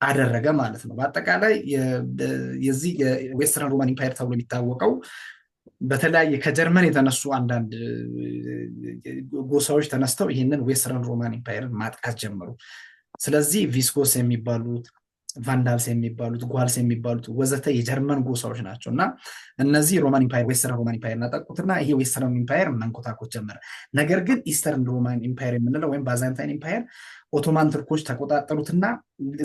አደረገ ማለት ነው። በአጠቃላይ የዚህ የዌስተርን ሮማን ኢምፓየር ተብሎ የሚታወቀው በተለያየ ከጀርመን የተነሱ አንዳንድ ጎሳዎች ተነስተው ይህንን ዌስተርን ሮማን ኢምፓየርን ማጥቃት ጀመሩ። ስለዚህ ቪስኮስ የሚባሉት፣ ቫንዳልስ የሚባሉት፣ ጓልስ የሚባሉት ወዘተ የጀርመን ጎሳዎች ናቸው እና እነዚህ ሮማን ኢምፓየር ዌስተርን ሮማን ኢምፓየር እናጠቁትና ይሄ ዌስተርን ኢምፓየር መንኮታኮት ጀመረ። ነገር ግን ኢስተርን ሮማን ኢምፓየር የምንለው ወይም ባዛንታይን ኢምፓየር ኦቶማን ትርኮች ተቆጣጠሩትና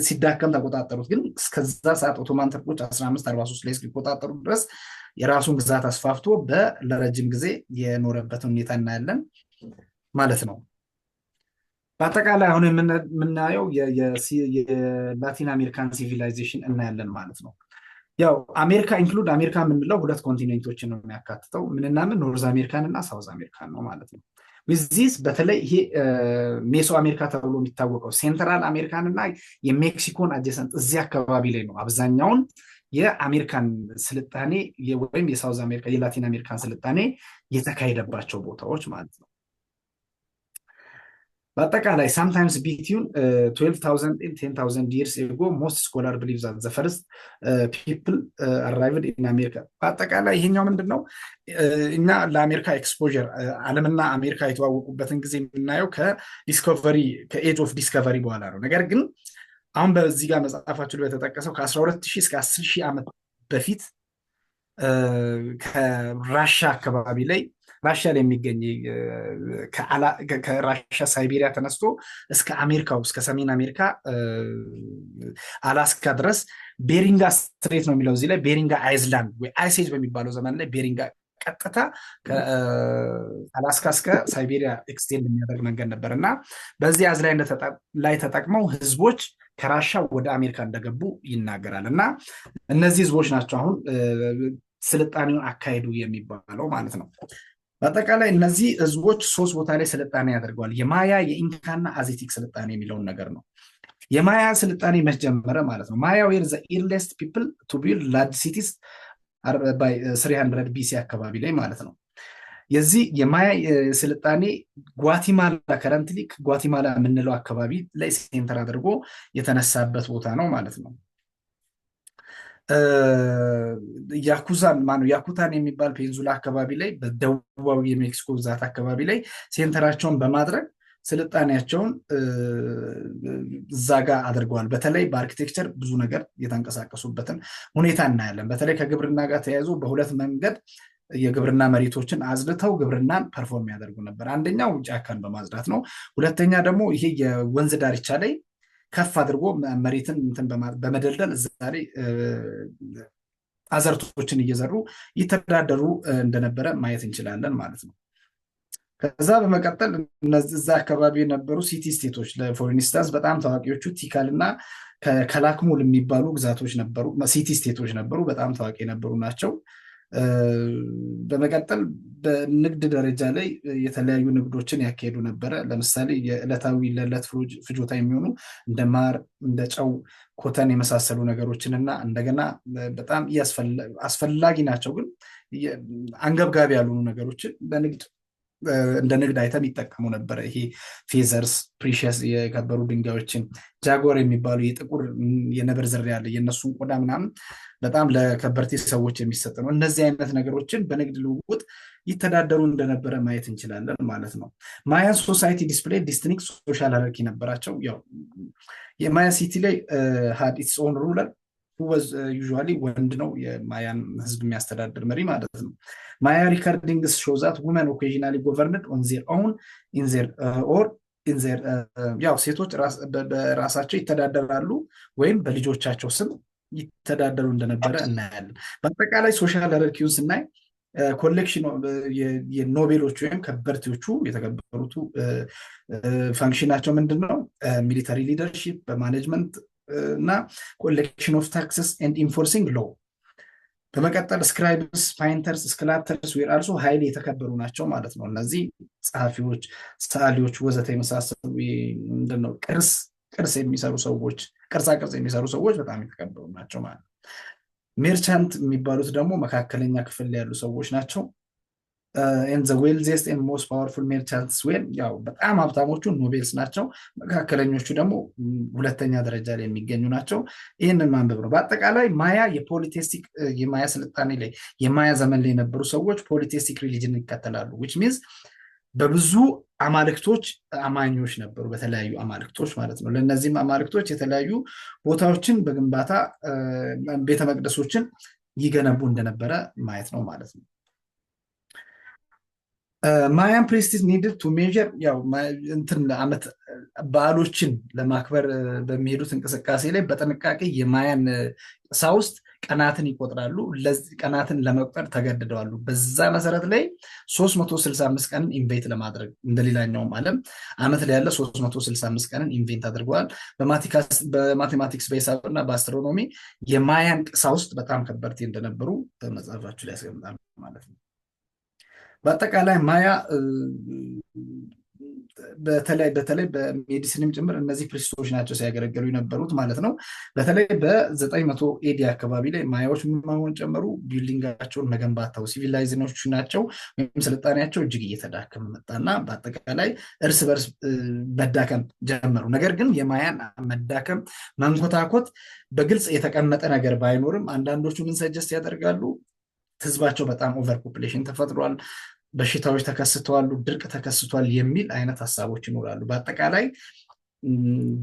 ሲዳከም ተቆጣጠሩት። ግን እስከዛ ሰዓት ኦቶማን ትርኮች 1543 ላይ እስኪቆጣጠሩ ድረስ የራሱን ግዛት አስፋፍቶ ለረጅም ጊዜ የኖረበትን ሁኔታ እናያለን ማለት ነው። በአጠቃላይ አሁን የምናየው የላቲን አሜሪካን ሲቪላይዜሽን እናያለን ማለት ነው። ያው አሜሪካ ኢንክሉድ አሜሪካ የምንለው ሁለት ኮንቲኔንቶችን ነው የሚያካትተው፣ ምንና ምን ኖርዝ አሜሪካን እና ሳውዝ አሜሪካን ነው ማለት ነው። ዊዚስ በተለይ ይሄ ሜሶ አሜሪካ ተብሎ የሚታወቀው ሴንትራል አሜሪካን እና የሜክሲኮን አጀሰንት እዚህ አካባቢ ላይ ነው አብዛኛውን የአሜሪካን ስልጣኔ ወይም የሳውዝ አሜሪካ የላቲን አሜሪካን ስልጣኔ የተካሄደባቸው ቦታዎች ማለት ነው። በአጠቃላይ ሳምታይምስ ቢትዊን 12,000 and 10,000 years ago most scholars believe that the first people arrived in America። በአጠቃላይ ይሄኛው ምንድን ነው? እኛ ለአሜሪካ ኤክስፖዠር ዓለምና አሜሪካ የተዋወቁበትን ጊዜ የምናየው ከዲስኮቨሪ ከኤጅ ኦፍ ዲስከቨሪ በኋላ ነው። ነገር ግን አሁን በዚህ ጋር መጽሐፋችሁ ላይ በተጠቀሰው ከ12,000 እስከ 10,000 ዓመት በፊት ከራሻ አካባቢ ላይ ራሻ ላይ የሚገኝ ከራሻ ሳይቤሪያ ተነስቶ እስከ አሜሪካው እስከ ሰሜን አሜሪካ አላስካ ድረስ ቤሪንጋ ስትሬት ነው የሚለው እዚህ ላይ ቤሪንጋ አይዝላንድ ወይ አይሴጅ በሚባለው ዘመን ላይ ቤሪንጋ ቀጥታ ከአላስካ እስከ ሳይቤሪያ ኤክስቴንድ የሚያደርግ መንገድ ነበር እና በዚህ አዝ ላይ ተጠቅመው ህዝቦች ከራሻ ወደ አሜሪካ እንደገቡ ይናገራል እና እነዚህ ህዝቦች ናቸው አሁን ስልጣኔውን አካሄዱ የሚባለው ማለት ነው። በአጠቃላይ እነዚህ ህዝቦች 3 ቦታ ላይ ስልጣኔ ያደርገዋል። የማያ የኢንካና አዜቲክ ስልጣኔ የሚለውን ነገር ነው። የማያ ስልጣኔ መች ጀመረ ማለት ነው? ማያ ዌር ዘ ኢርሊስት ፒፕል ቱ ቢልድ ላርጅ ሲቲስ ባይ 300 ቢሲ አካባቢ ላይ ማለት ነው። የዚህ የማያ ስልጣኔ ጓቲማላ ከረንትሊ ጓቲማላ የምንለው አካባቢ ላይ ሴንተር አድርጎ የተነሳበት ቦታ ነው ማለት ነው። ያኩታን የሚባል ፔንዙላ አካባቢ ላይ በደቡባዊ የሜክሲኮ ግዛት አካባቢ ላይ ሴንተራቸውን በማድረግ ስልጣኔያቸውን እዛ ጋር አድርገዋል። በተለይ በአርኪቴክቸር ብዙ ነገር የተንቀሳቀሱበትን ሁኔታ እናያለን። በተለይ ከግብርና ጋር ተያይዞ በሁለት መንገድ የግብርና መሬቶችን አጽድተው ግብርናን ፐርፎርም ያደርጉ ነበር። አንደኛው ጫካን በማጽዳት ነው። ሁለተኛ ደግሞ ይሄ የወንዝ ዳርቻ ላይ ከፍ አድርጎ መሬትን በመደልደል እዛ ላይ አዘርቶችን እየዘሩ ይተዳደሩ እንደነበረ ማየት እንችላለን ማለት ነው። ከዛ በመቀጠል እዛ አካባቢ የነበሩ ሲቲ ስቴቶች ለፎር ኢንስታንስ በጣም ታዋቂዎቹ ቲካል እና ከላክሙል የሚባሉ ግዛቶች ነበሩ፣ ሲቲ ስቴቶች ነበሩ፣ በጣም ታዋቂ የነበሩ ናቸው። በመቀጠል በንግድ ደረጃ ላይ የተለያዩ ንግዶችን ያካሄዱ ነበረ። ለምሳሌ የዕለታዊ ለዕለት ፍጆታ የሚሆኑ እንደ ማር፣ እንደ ጨው፣ ኮተን የመሳሰሉ ነገሮችን እና እንደገና በጣም አስፈላጊ ናቸው ግን አንገብጋቢ ያልሆኑ ነገሮችን እንደ ንግድ አይተም ይጠቀሙ ነበረ። ይሄ ፌዘርስ፣ ፕሪሸስ የከበሩ ድንጋዮችን፣ ጃጓር የሚባሉ የጥቁር የነብር ዝርያ ያለ የእነሱን ቆዳ ምናምን በጣም ለከበርቴ ሰዎች የሚሰጥ ነው። እነዚህ አይነት ነገሮችን በንግድ ልውውጥ ይተዳደሩ እንደነበረ ማየት እንችላለን ማለት ነው። ማያን ሶሳይቲ ዲስፕሌይ ዲስቲንክት ሶሻል ሃይራርኪ ነበራቸው። ያው የማያ ሲቲ ላይ ሃድ ኢትስ ኦን ሩለር ዩዥዋሊ ወንድ ነው የማያን ህዝብ የሚያስተዳድር መሪ ማለት ነው። ማያ ሪካርዲንግስ ሾው ዛት ውመን ኦኬዥናሊ ጎቨርንድ ኦን ዜር ኦውን ኢን ዜር ኦር ኢንዘር ያው ሴቶች በራሳቸው ይተዳደራሉ ወይም በልጆቻቸው ስም ይተዳደሩ እንደነበረ እናያለን። በአጠቃላይ ሶሻል ሃይራርኪውን ስናይ ኮሌክሽን የኖቤሎች ወይም ከበርቴዎቹ የተከበሩቱ ፋንክሽናቸው ምንድን ነው? ሚሊታሪ ሊደርሺፕ በማኔጅመንት እና ኮሌክሽን ኦፍ ታክስስ ኤንድ ኢንፎርሲንግ ሎው። በመቀጠል ስክራይብስ፣ ፓይንተርስ፣ ስክላፕተርስ ዌር አልሶ ሀይል የተከበሩ ናቸው ማለት ነው። እነዚህ ጸሐፊዎች፣ ሰዓሊዎች ወዘተ የመሳሰሉ ምንድነው ቅርስ የሚሰሩ ሰዎች፣ ቅርጻ ቅርጽ የሚሰሩ ሰዎች በጣም የተከበሩ ናቸው ማለት ነው። ሜርቻንት የሚባሉት ደግሞ መካከለኛ ክፍል ላይ ያሉ ሰዎች ናቸው። ዌልዚስት ኤንድ ሞስት ፓወርፉል ሜርቻንትስ ዌል ያው በጣም ሀብታሞቹ ኖቤልስ ናቸው። መካከለኞቹ ደግሞ ሁለተኛ ደረጃ ላይ የሚገኙ ናቸው። ይህንን ማንበብ ነው። በአጠቃላይ ማያ የፖሊቴስቲክ የማያ ስልጣኔ ላይ የማያ ዘመን ላይ የነበሩ ሰዎች ፖሊቴስቲክ ሪሊጅን ይከተላሉ። ዊች ሚንስ በብዙ አማልክቶች አማኞች ነበሩ፣ በተለያዩ አማልክቶች ማለት ነው። ለእነዚህም አማልክቶች የተለያዩ ቦታዎችን በግንባታ ቤተ መቅደሶችን ይገነቡ እንደነበረ ማየት ነው ማለት ነው። ማያን ፕሪስትስ ኒድድ ቱ ሜዥር ያው ዓመት በዓሎችን ለማክበር በሚሄዱት እንቅስቃሴ ላይ በጥንቃቄ የማያን ቀሳውስት ቀናትን ይቆጥራሉ። ቀናትን ለመቁጠር ተገድደዋሉ። በዛ መሰረት ላይ 365 ቀንን ኢንቬንት ለማድረግ እንደሌላኛውም ዓለም ዓመት ላይ ያለ 365 ቀንን ኢንቬንት አድርገዋል። በማቴማቲክስ በሂሳብ እና በአስትሮኖሚ የማያን ቀሳውስት በጣም ከበርቴ እንደነበሩ መጽሐፋችሁ ላይ ያስቀምጣል ማለት ነው። በአጠቃላይ ማያ በተለይ በሜዲሲንም ጭምር እነዚህ ፕሪስቶች ናቸው ሲያገለገሉ የነበሩት ማለት ነው። በተለይ በ900 ኤዲ አካባቢ ላይ ማያዎች መሆን ጨመሩ። ቢልዲንጋቸውን መገንባታው ሲቪላይዜሽኖች ናቸው ወይም ስልጣኔያቸው እጅግ እየተዳከመ መጣና በአጠቃላይ እርስ በርስ መዳከም ጀመሩ። ነገር ግን የማያን መዳከም መንኮታኮት በግልጽ የተቀመጠ ነገር ባይኖርም አንዳንዶቹ ምን ሰጀስት ያደርጋሉ? ህዝባቸው በጣም ኦቨር ፖፑሌሽን ተፈጥሯል፣ በሽታዎች ተከስተዋል፣ ድርቅ ተከስቷል የሚል አይነት ሀሳቦች ይኖራሉ። በአጠቃላይ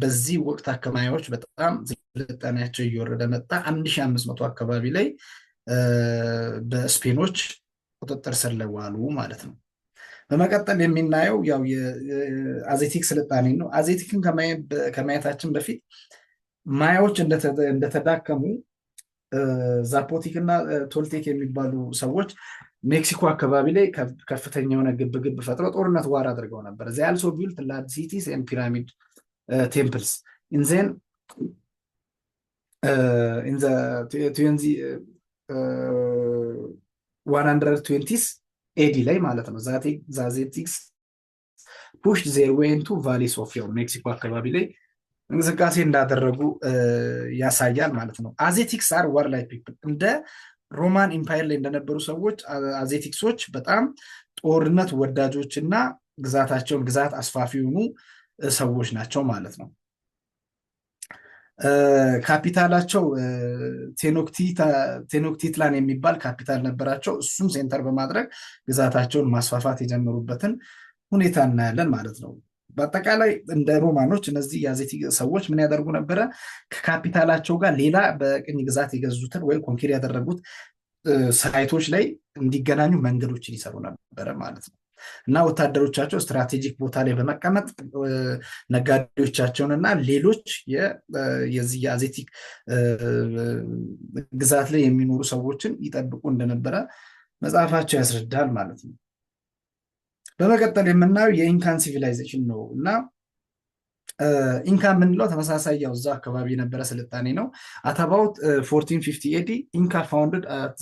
በዚህ ወቅት አከማዮች በጣም ስልጣኔያቸው እየወረደ መጣ። 1500 አካባቢ ላይ በስፔኖች ቁጥጥር ስር ለዋሉ ማለት ነው። በመቀጠል የምናየው ያው የአዜቲክ ስልጣኔ ነው። አዜቲክን ከማየታችን በፊት ማያዎች እንደተዳከሙ ዛፖቲክ እና ቶልቴክ የሚባሉ ሰዎች ሜክሲኮ አካባቢ ላይ ከፍተኛ የሆነ ግብግብ ፈጥረው ጦርነት ዋር አድርገው ነበር። ዚ አልሶ ቢልት ላርጅ ሲቲስ ኤንድ ፒራሚድ ቴምፕልስ ኢን ዘ 120s ኤዲ ላይ ማለት ነው። ዛዜቲክስ ፑሽ ዜር ዌይ ኢንቱ ቫሊ ኦፍ ሜክሲኮ አካባቢ ላይ እንቅስቃሴ እንዳደረጉ ያሳያል ማለት ነው። አዜቲክስ አር ዋርላይክ ፒፕል። እንደ ሮማን ኢምፓየር ላይ እንደነበሩ ሰዎች አዜቲክሶች በጣም ጦርነት ወዳጆች እና ግዛታቸውን ግዛት አስፋፊ የሆኑ ሰዎች ናቸው ማለት ነው። ካፒታላቸው ቴኖክቲትላን የሚባል ካፒታል ነበራቸው። እሱም ሴንተር በማድረግ ግዛታቸውን ማስፋፋት የጀመሩበትን ሁኔታ እናያለን ማለት ነው። በአጠቃላይ እንደ ሮማኖች እነዚህ የአዜቲክ ሰዎች ምን ያደርጉ ነበረ? ከካፒታላቸው ጋር ሌላ በቅኝ ግዛት የገዙትን ወይ ኮንኪር ያደረጉት ሳይቶች ላይ እንዲገናኙ መንገዶችን ይሰሩ ነበረ ማለት ነው። እና ወታደሮቻቸው ስትራቴጂክ ቦታ ላይ በመቀመጥ ነጋዴዎቻቸውን እና ሌሎች የዚህ የአዜቲክ ግዛት ላይ የሚኖሩ ሰዎችን ይጠብቁ እንደነበረ መጽሐፋቸው ያስረዳል ማለት ነው። በመቀጠል የምናየው የኢንካን ሲቪላይዜሽን ነው እና ኢንካ የምንለው ተመሳሳይ ያው እዛ አካባቢ የነበረ ስልጣኔ ነው። አታባውት 1450 ኤዲ ኢንካ ፋውንድድ አት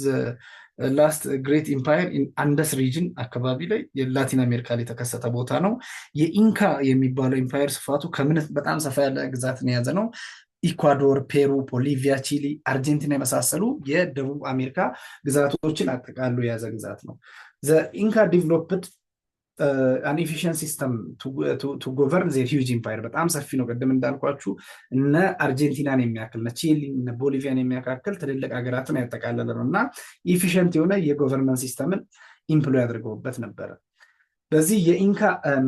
ላስት ግሬት ኢምፓየር አንደስ ሪጅን አካባቢ ላይ የላቲን አሜሪካ ላይ የተከሰተ ቦታ ነው። የኢንካ የሚባለው ኢምፓየር ስፋቱ ከምን በጣም ሰፋ ያለ ግዛትን የያዘ ነው። ኢኳዶር፣ ፔሩ፣ ቦሊቪያ፣ ቺሊ፣ አርጀንቲና የመሳሰሉ የደቡብ አሜሪካ ግዛቶችን አጠቃሎ የያዘ ግዛት ነው። ኢንካ ዲቨሎፕድ አን ኤፊሽንት ሲስተም ቱ ጎቨርን ዜር ሂውጅ ኢምፓየር። በጣም ሰፊ ነው። ቅድም እንዳልኳችሁ እነ አርጀንቲናን የሚያክል እነ ቺሊ እነ ቦሊቪያን የሚያካክል ትልልቅ ሀገራትን ያጠቃለለ ነው እና ኤፊሽንት የሆነ የጎቨርንመንት ሲስተምን ኢምፕሎይ አድርገውበት ነበረ። በዚህ የኢንካ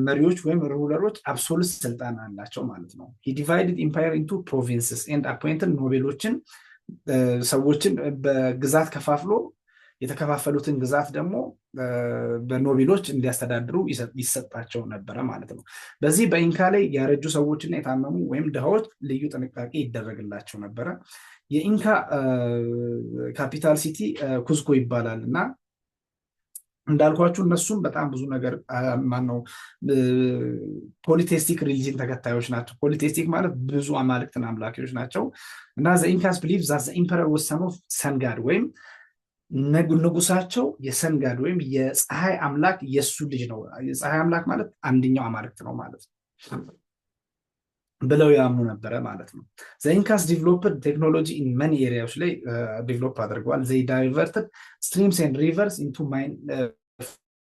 መሪዎች ወይም ሩለሮች አብሶሉት ስልጣን አላቸው ማለት ነው። ሂ ዲቫይድድ ኢምፓየር ኢንቱ ፕሮቪንስስ ኤንድ አፖይንትድ ኖቤሎችን ሰዎችን በግዛት ከፋፍሎ የተከፋፈሉትን ግዛት ደግሞ በኖቢሎች እንዲያስተዳድሩ ይሰጣቸው ነበረ ማለት ነው። በዚህ በኢንካ ላይ ያረጁ ሰዎችና የታመሙ ወይም ድሃዎች ልዩ ጥንቃቄ ይደረግላቸው ነበረ። የኢንካ ካፒታል ሲቲ ኩዝኮ ይባላል እና እንዳልኳችሁ እነሱም በጣም ብዙ ነገር ማነው ፖሊቴስቲክ ሪሊጅን ተከታዮች ናቸው። ፖሊቴስቲክ ማለት ብዙ አማልክትን አምላኪዎች ናቸው እና ኢንካስ ብሊቭ ዛት ኢምፐረር ወዝ ሰን ኦፍ ሰንጋድ ወይም ንጉሳቸው የሰንጋድ ወይም የፀሐይ አምላክ የእሱ ልጅ ነው። የፀሐይ አምላክ ማለት አንደኛው አማልክት ነው ማለት ነው ብለው ያምኑ ነበረ ማለት ነው። ኢንካስ ዲቨሎፕድ ቴክኖሎጂ ኢን መኒ ኤሪያዎች ላይ ዲቨሎፕ አድርገዋል። ዘይ ዳይቨርትድ ስትሪምስ ኤንድ ሪቨርስ ኢንቱ ማይን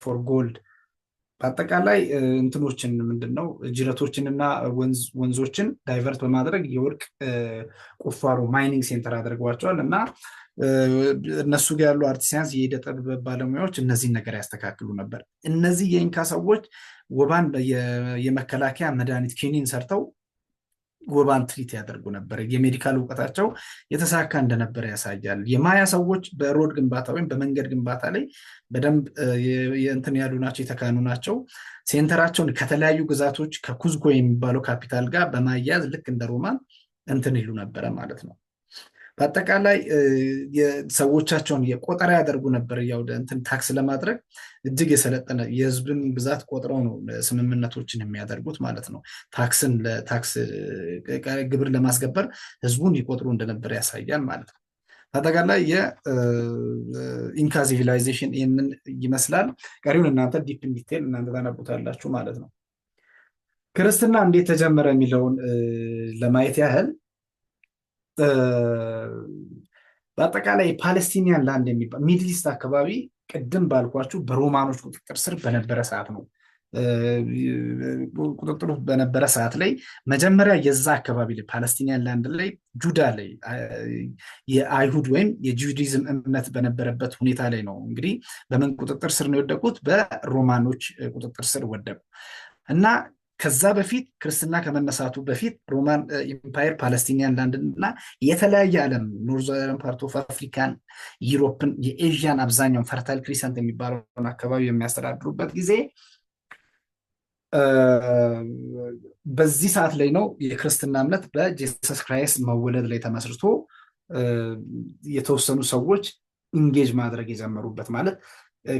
ፎር ጎልድ። በአጠቃላይ እንትኖችን ምንድነው ጅረቶችንና ወንዞችን ዳይቨርት በማድረግ የወርቅ ቁፋሮ ማይኒንግ ሴንተር አድርገዋቸዋል እና እነሱ ጋር ያሉ አርቲሳንስ የዕደ ጥበብ ባለሙያዎች እነዚህን ነገር ያስተካክሉ ነበር። እነዚህ የኢንካ ሰዎች ወባን የመከላከያ መድኃኒት ኪኒን ሰርተው ወባን ትሪት ያደርጉ ነበር። የሜዲካል እውቀታቸው የተሳካ እንደነበረ ያሳያል። የማያ ሰዎች በሮድ ግንባታ ወይም በመንገድ ግንባታ ላይ በደንብ እንትን ያሉ ናቸው፣ የተካኑ ናቸው። ሴንተራቸውን ከተለያዩ ግዛቶች ከኩዝኮ የሚባለው ካፒታል ጋር በማያያዝ ልክ እንደ ሮማን እንትን ይሉ ነበረ ማለት ነው። በአጠቃላይ ሰዎቻቸውን የቆጠራ ያደርጉ ነበር። ያው እንትን ታክስ ለማድረግ እጅግ የሰለጠነ የህዝብን ብዛት ቆጥረው ነው ስምምነቶችን የሚያደርጉት ማለት ነው። ታክስ ግብር ለማስገበር ህዝቡን ይቆጥሩ እንደነበር ያሳያል ማለት ነው። በአጠቃላይ የኢንካ ሲቪላይዜሽን ይህንን ይመስላል። ቀሪውን እናንተ ዲፕ ዲቴል እናንተ ታነቡታላችሁ ማለት ነው። ክርስትና እንዴት ተጀመረ የሚለውን ለማየት ያህል በአጠቃላይ ፓለስቲኒያን ላንድ የሚባል ሚድል ኢስት አካባቢ ቅድም ባልኳችሁ በሮማኖች ቁጥጥር ስር በነበረ ሰዓት ነው። ቁጥጥሩ በነበረ ሰዓት ላይ መጀመሪያ የዛ አካባቢ ላይ ፓለስቲኒያን ላንድ ላይ ጁዳ ላይ የአይሁድ ወይም የጁዲዝም እምነት በነበረበት ሁኔታ ላይ ነው እንግዲህ በምን ቁጥጥር ስር ነው የወደቁት? በሮማኖች ቁጥጥር ስር ወደቁ እና ከዛ በፊት ክርስትና ከመነሳቱ በፊት ሮማን ኢምፓየር ፓለስቲኒያን ላንድን እና የተለያየ ዓለም ኖርዘርን ፓርት ኦፍ አፍሪካን፣ ዩሮፕን፣ የኤዥያን አብዛኛውን ፈርታይል ክሪሰንት የሚባለውን አካባቢ የሚያስተዳድሩበት ጊዜ በዚህ ሰዓት ላይ ነው የክርስትና እምነት በጂሰስ ክራይስት መወለድ ላይ ተመስርቶ የተወሰኑ ሰዎች ኢንጌጅ ማድረግ የጀመሩበት ማለት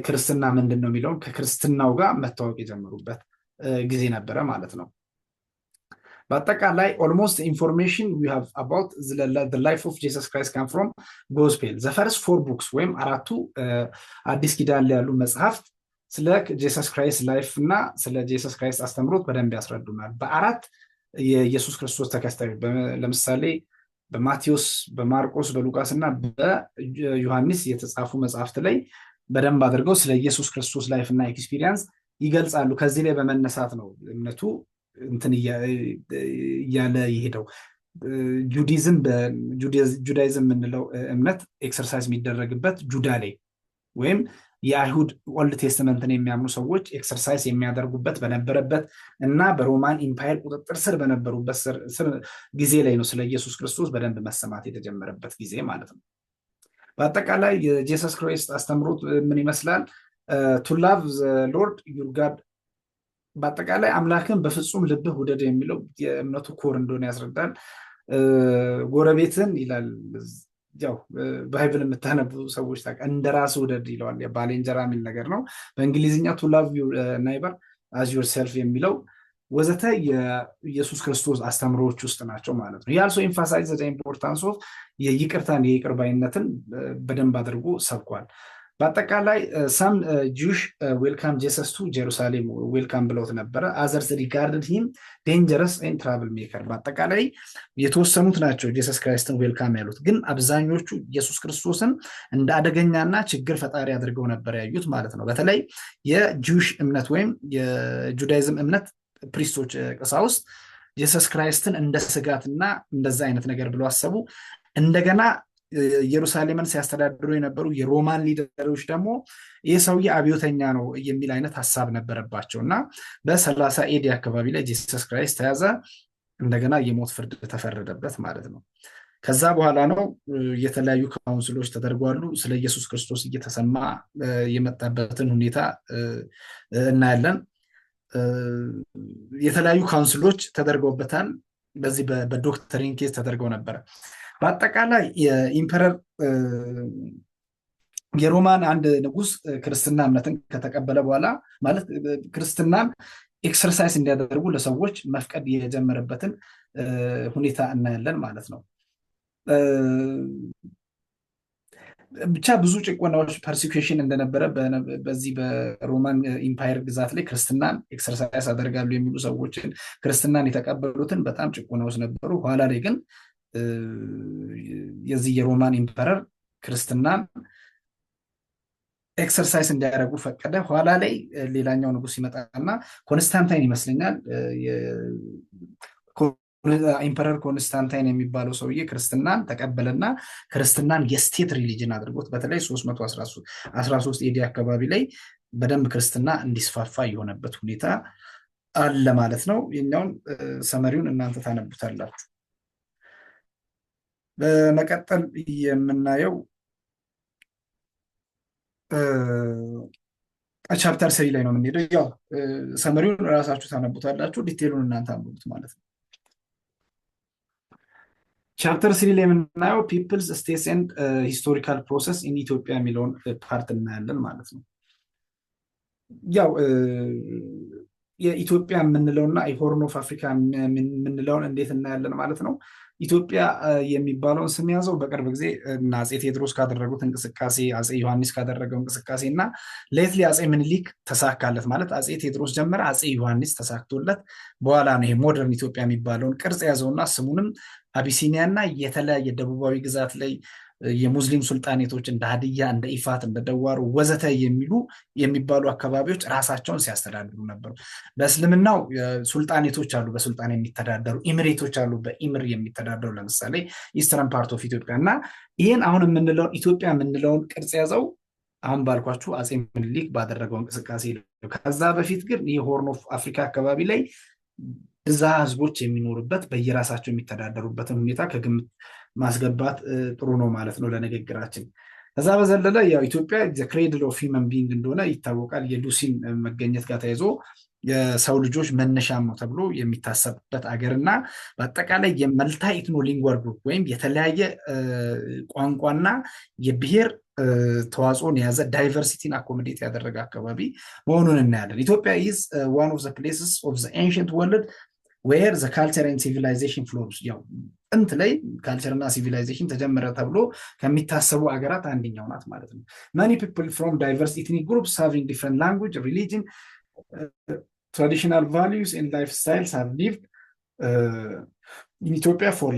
ክርስትና ምንድን ነው የሚለውን ከክርስትናው ጋር መታወቅ የጀመሩበት ጊዜ ነበረ ማለት ነው። በአጠቃላይ ኦልሞስት ኢንፎርሜሽን ዊ ሃቭ አባውት ዘ ላይፍ ኦፍ ጂሰስ ክራይስት ካም ፍሮም ጎስፔል ዘ ፈርስት 4 ቡክስ ወይም አራቱ አዲስ ኪዳን ላይ ያሉ መጽሐፍት ስለ ጂሰስ ክራይስት ላይፍ እና ስለ ጂሰስ ክራይስት አስተምሮት በደንብ ያስረዱናል። በአራት የኢየሱስ ክርስቶስ ተከታዮች ለምሳሌ በማቴዎስ፣ በማርቆስ፣ በሉቃስ እና በዮሐንስ የተጻፉ መጽሐፍት ላይ በደንብ አድርገው ስለ ኢየሱስ ክርስቶስ ላይፍ እና ኤክስፒሪየንስ ይገልጻሉ። ከዚህ ላይ በመነሳት ነው እምነቱ እንትን እያለ የሄደው። ጁዳይዝም የምንለው እምነት ኤክሰርሳይዝ የሚደረግበት ጁዳ ላይ ወይም የአይሁድ ኦልድ ቴስትመንትን የሚያምኑ ሰዎች ኤክሰርሳይዝ የሚያደርጉበት በነበረበት እና በሮማን ኢምፓየር ቁጥጥር ስር በነበሩበት ጊዜ ላይ ነው ስለ ኢየሱስ ክርስቶስ በደንብ መሰማት የተጀመረበት ጊዜ ማለት ነው። በአጠቃላይ የጂሰስ ክራይስት አስተምሮት ምን ይመስላል? ቱ ላቭ ዘ ሎርድ ዩር ጋድ፣ በአጠቃላይ አምላክን በፍጹም ልብህ ውደድ የሚለው የእምነቱ ኮር እንደሆነ ያስረዳል። ጎረቤትን ይላል፣ ያው ባይብል የምታነቡ ሰዎች እንደ ራስ ውደድ ይለዋል። ባልንጀራ የሚል ነገር ነው። በእንግሊዝኛ ቱ ላቭ ዩር ናይበር አዝ ዩር ሰልፍ የሚለው ወዘተ የኢየሱስ ክርስቶስ አስተምሮዎች ውስጥ ናቸው ማለት ነው። ያልሶ ኤምፋሳይዝ ዘ ኢምፖርታንስ ኦፍ የይቅርታን የይቅር ባይነትን በደንብ አድርጎ ሰብኳል። በአጠቃላይ ሰም ጁሽ ዌልካም ጄሰስ ቱ ጀሩሳሌም ዌልካም ብለውት ነበረ። አዘርስ ሪጋርድድ ሂም ዴንጀረስ ኤንድ ትራቭል ሜከር። በአጠቃላይ የተወሰኑት ናቸው ጄሰስ ክራይስትን ዌልካም ያሉት፣ ግን አብዛኞቹ ኢየሱስ ክርስቶስን እንደ አደገኛና ችግር ፈጣሪ አድርገው ነበር ያዩት ማለት ነው። በተለይ የጁሽ እምነት ወይም የጁዳይዝም እምነት ፕሪስቶች፣ ቀሳውስት ጄሰስ ክራይስትን እንደ ስጋትና እንደዛ አይነት ነገር ብለው አሰቡ። እንደገና ኢየሩሳሌምን ሲያስተዳድሩ የነበሩ የሮማን ሊደሮች ደግሞ ይህ ሰውዬ አብዮተኛ ነው የሚል አይነት ሀሳብ ነበረባቸው እና በ30 ኤዲ አካባቢ ላይ ጂሰስ ክራይስት ተያዘ። እንደገና የሞት ፍርድ ተፈረደበት ማለት ነው። ከዛ በኋላ ነው የተለያዩ ካውንስሎች ተደርጓሉ። ስለ ኢየሱስ ክርስቶስ እየተሰማ የመጣበትን ሁኔታ እናያለን። የተለያዩ ካውንስሎች ተደርገውበታል። በዚህ በዶክትሪን ኬዝ ተደርገው ነበረ። በአጠቃላይ የኢምፐረር የሮማን አንድ ንጉስ ክርስትና እምነትን ከተቀበለ በኋላ ማለት ክርስትናን ኤክሰርሳይዝ እንዲያደርጉ ለሰዎች መፍቀድ የጀመረበትን ሁኔታ እናያለን ማለት ነው። ብቻ ብዙ ጭቆናዎች ፐርሲኩሽን እንደነበረ በዚህ በሮማን ኢምፓየር ግዛት ላይ ክርስትናን ኤክሰርሳይዝ አደርጋሉ የሚሉ ሰዎችን ክርስትናን የተቀበሉትን በጣም ጭቆናዎች ነበሩ። ኋላ ላይ ግን የዚህ የሮማን ኢምፐረር ክርስትናን ኤክሰርሳይዝ እንዲያደርጉ ፈቀደ። ኋላ ላይ ሌላኛው ንጉስ ይመጣና ኮንስታንታይን ይመስለኛል ኢምፐረር ኮንስታንታይን የሚባለው ሰውዬ ክርስትናን ተቀበለና ክርስትናን የስቴት ሪሊጅን አድርጎት በተለይ 313 ኤዲ አካባቢ ላይ በደንብ ክርስትና እንዲስፋፋ የሆነበት ሁኔታ አለ ማለት ነው። የኛውን ሰመሪውን እናንተ ታነቡታላችሁ። በመቀጠል የምናየው ቻፕተር 3 ላይ ነው የምንሄደው። ያው ሰመሪውን እራሳችሁ ታነቡታላችሁ፣ ዲቴሉን እናንተ አንብቡት ማለት ነው። ቻፕተር 3 ላይ የምናየው ፒፕልስ ስቴትስ ኤንድ ሂስቶሪካል ፕሮሰስ ኢን ኢትዮጵያ የሚለውን ፓርት እናያለን ማለት ነው። ያው የኢትዮጵያ የምንለውና የሆርን ኦፍ አፍሪካ የምንለውን እንዴት እናያለን ማለት ነው። ኢትዮጵያ የሚባለውን ስም ያዘው በቅርብ ጊዜ እና አፄ ቴዎድሮስ ካደረጉት እንቅስቃሴ፣ አፄ ዮሐንስ ካደረገው እንቅስቃሴ እና ሌትሊ አፄ ምኒልክ ተሳካለት ማለት አፄ ቴዎድሮስ ጀመረ፣ አፄ ዮሐንስ ተሳክቶለት በኋላ ነው ይሄ ሞደርን ኢትዮጵያ የሚባለውን ቅርጽ ያዘውና ስሙንም አቢሲኒያ እና የተለያየ ደቡባዊ ግዛት ላይ የሙስሊም ሱልጣኔቶች እንደ ሀዲያ፣ እንደ ኢፋት፣ እንደ ደዋሮ ወዘተ የሚባሉ አካባቢዎች ራሳቸውን ሲያስተዳድሩ ነበሩ። በእስልምናው ሱልጣኔቶች አሉ፣ በሱልጣን የሚተዳደሩ ኢምሬቶች አሉ፣ በኢምር የሚተዳደሩ ለምሳሌ ኢስተርን ፓርት ኦፍ ኢትዮጵያ እና ይህን አሁን የምንለውን ኢትዮጵያ የምንለውን ቅርጽ ያዘው አሁን ባልኳችሁ አፄ ምኒልክ ባደረገው እንቅስቃሴ። ከዛ በፊት ግን ይህ ሆርን ኦፍ አፍሪካ አካባቢ ላይ ብዛ ህዝቦች የሚኖሩበት በየራሳቸው የሚተዳደሩበትን ሁኔታ ከግምት ማስገባት ጥሩ ነው ማለት ነው ለንግግራችን። ከዛ በዘለለ ያው ኢትዮጵያ ክሬድል ኦፍ ሂውመን ቢንግ እንደሆነ ይታወቃል። የሉሲን መገኘት ጋር ተያይዞ የሰው ልጆች መነሻም ነው ተብሎ የሚታሰብበት አገር እና በአጠቃላይ የመልታ ኢትኖ ሊንጓል ግሩፕ ወይም የተለያየ ቋንቋና የብሔር ተዋጽኦን የያዘ ዳይቨርሲቲን አኮሞዴት ያደረገ አካባቢ መሆኑን እናያለን። ኢትዮጵያ ኢዝ ዋን ኦፍ ዘ ፕሌስስ ኦፍ ዘ ኤንሽንት ወርልድ ዌር ዘ ካልቸር ኤንድ ሲቪላይዜሽን ፍሎርስ። ያው ጥንት ላይ ካልቸርና ሲቪላይዜሽን ተጀመረ ተብሎ ከሚታሰቡ አገራት አንደኛው ናት ማለት ነው። ማኒ ፒፕል ፍሮም ዳይቨርስ ኢትኒክ ግሩፕስ ሃቪንግ ዲፍረንት ላንጉጅ፣ ሪሊጅን፣ ትራዲሽናል ቫሉስ ኤንድ ላይፍ ስታይልስ ሃቭ ሊቭድ ኢን ኢትዮጵያ ፎር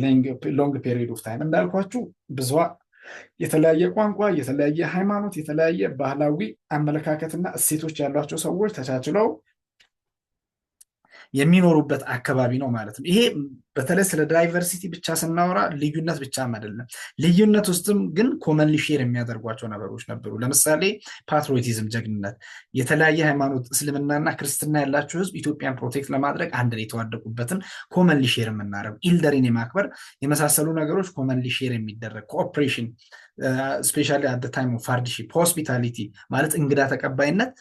ሎንግ ፔሪድ ኦፍ ታይም። እንዳልኳችሁ ብዙ የተለያየ ቋንቋ፣ የተለያየ ሃይማኖት፣ የተለያየ ባህላዊ አመለካከትና እሴቶች ያሏቸው ሰዎች ተቻችለው የሚኖሩበት አካባቢ ነው ማለት ነው። ይሄ በተለይ ስለ ዳይቨርሲቲ ብቻ ስናወራ ልዩነት ብቻም አይደለም፣ ልዩነት ውስጥም ግን ኮመንሊ ሼር የሚያደርጓቸው ነገሮች ነበሩ። ለምሳሌ ፓትሪዮቲዝም፣ ጀግንነት፣ የተለያየ ሃይማኖት እስልምናና ክርስትና ያላቸው ህዝብ ኢትዮጵያን ፕሮቴክት ለማድረግ አንድ ላይ የተዋደቁበትን ኮመንሊ ሼር የምናደርጉ ኢልደሪን የማክበር የመሳሰሉ ነገሮች ኮመንሊ ሼር የሚደረግ ኮኦፕሬሽን፣ ስፔሻሊ አት ታይም ኦፍ ሃርድሺፕ፣ ሆስፒታሊቲ ማለት እንግዳ ተቀባይነት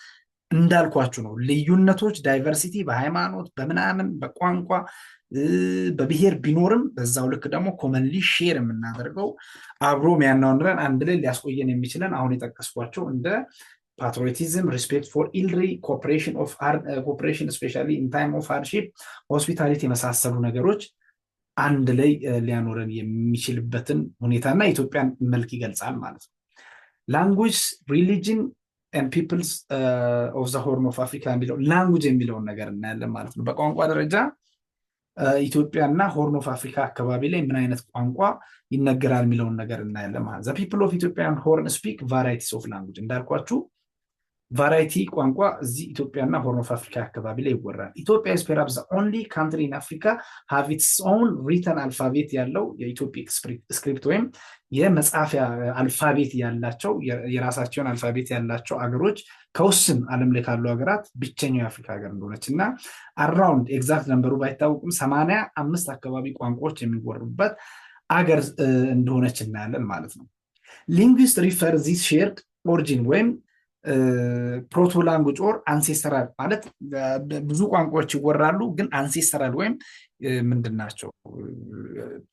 እንዳልኳችሁ ነው። ልዩነቶች ዳይቨርሲቲ በሃይማኖት በምናምን በቋንቋ በብሔር ቢኖርም በዛው ልክ ደግሞ ኮመንሊ ሼር የምናደርገው አብሮ የሚያናውንረን አንድ ላይ ሊያስቆየን የሚችለን አሁን የጠቀስኳቸው እንደ ፓትሪዮቲዝም፣ ሪስፔክት ፎር ኢልድሪ፣ ኮኦፕሬሽን ስፔሻሊ ኢን ታይም ኦፍ ሃርድሺፕ፣ ሆስፒታሊቲ የመሳሰሉ ነገሮች አንድ ላይ ሊያኖረን የሚችልበትን ሁኔታና የኢትዮጵያን መልክ ይገልጻል ማለት ነው። ላንጉጅ፣ ሪሊጅን and peoples of the Horn of Africa የሚለው ላንጉጅ የሚለውን ነገር እናያለን ማለት ነው። በቋንቋ ደረጃ ኢትዮጵያና ሆርን ኦፍ አፍሪካ አካባቢ ላይ ምን አይነት ቋንቋ ይነገራል የሚለውን ነገር እናያለን ማለት ነው። the people of Ethiopia and Horn speak varieties of language። እንዳልኳችሁ ቫራይቲ ቋንቋ እዚህ ኢትዮጵያና ሆርን ኦፍ አፍሪካ አካባቢ ላይ ይወራል። ኢትዮጵያ is perhaps the only country in Africa have its own written alphabet ያለው የኢትዮጵክ ስክሪፕት ወይም የመጻፊያ አልፋቤት ያላቸው የራሳቸውን አልፋቤት ያላቸው አገሮች ከውስን ዓለም ላይ ካሉ ሀገራት ብቸኛው የአፍሪካ ሀገር እንደሆነች እና አራውንድ ኤግዛክት ነምበሩ ባይታወቅም 85 አካባቢ ቋንቋዎች የሚወሩበት አገር እንደሆነች እናያለን ማለት ነው። ሊንግዊስት ሪፈር ዚስ ሼርድ ኦሪጂን ወይም ፕሮቶ ላንጉጅ ኦር አንሴስተራል ማለት ብዙ ቋንቋዎች ይወራሉ፣ ግን አንሴስተራል ወይም ምንድን ናቸው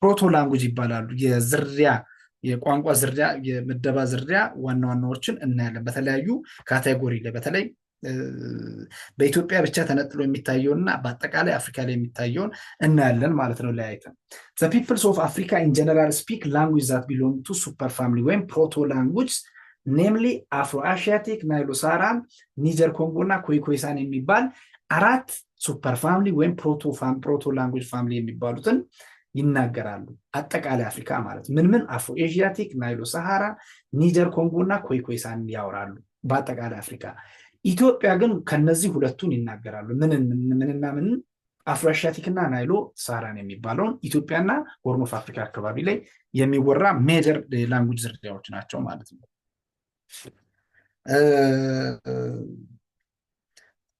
ፕሮቶ ላንጉጅ ይባላሉ። የዝርያ የቋንቋ ዝርያ የምደባ ዝርያ ዋና ዋናዎችን እናያለን በተለያዩ ካቴጎሪ ላይ በተለይ በኢትዮጵያ ብቻ ተነጥሎ የሚታየውና በአጠቃላይ አፍሪካ ላይ የሚታየውን እናያለን ማለት ነው ለያይተን። ዘ ፒፕልስ ኦፍ አፍሪካ ኢን ጀነራል ስፒክ ላንጉጅ ዛት ቢሎንግ ቱ ሱፐር ፋሚሊ ወይም ፕሮቶ ላንጉጅ ኔምሊ አፍሮ አሺያቲክ፣ ናይሎ ሳራን፣ ኒጀር ኮንጎ እና ኮይኮይሳን የሚባል 4 ሱፐር ፋሚሊ ወይም ፕሮቶ ላንጉጅ ፋሚሊ የሚባሉትን ይናገራሉ። አጠቃላይ አፍሪካ ማለት ምን አፍሮ ኤዥያቲክ፣ ናይሎ ሳሃራ፣ ኒጀር ኮንጎ እና ኮይኮይሳን ያወራሉ በአጠቃላይ አፍሪካ። ኢትዮጵያ ግን ከነዚህ ሁለቱን ይናገራሉ። ምንና ምን አፍሮ አሺያቲክ እና ናይሎ ሳሃራን የሚባለውን ኢትዮጵያና ሆርን ኦፍ አፍሪካ አካባቢ ላይ የሚወራ ሜጀር ላንጉጅ ዝርያዎች ናቸው ማለት ነው።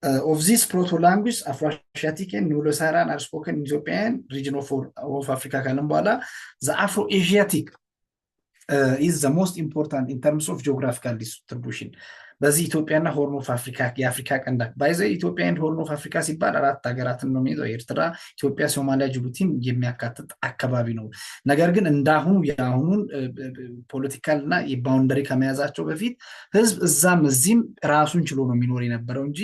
of these proto-languages, Afro-Asiatic and Nilo-Saharan are spoken in Ethiopian region of Africa ካለም በኋላ the Afro-Asiatic is the most important in terms of geographical distribution። በዚህ ኢትዮጵያና ሆርን ኦፍ አፍሪካ የአፍሪካ ቀንድ ባይዘ ኢትዮጵያ ኤንድ ሆርን ኦፍ አፍሪካ ሲባል 4 ሀገራትን ነው የሚይዘው፣ ኤርትራ፣ ኢትዮጵያ፣ ሶማሊያ፣ ጅቡቲን የሚያካትት አካባቢ ነው። ነገር ግን እንዳሁኑ የአሁኑን ፖለቲካል እና የባውንደሪ ከመያዛቸው በፊት ህዝብ እዛም እዚህም ራሱን ችሎ ነው የሚኖር የነበረው እንጂ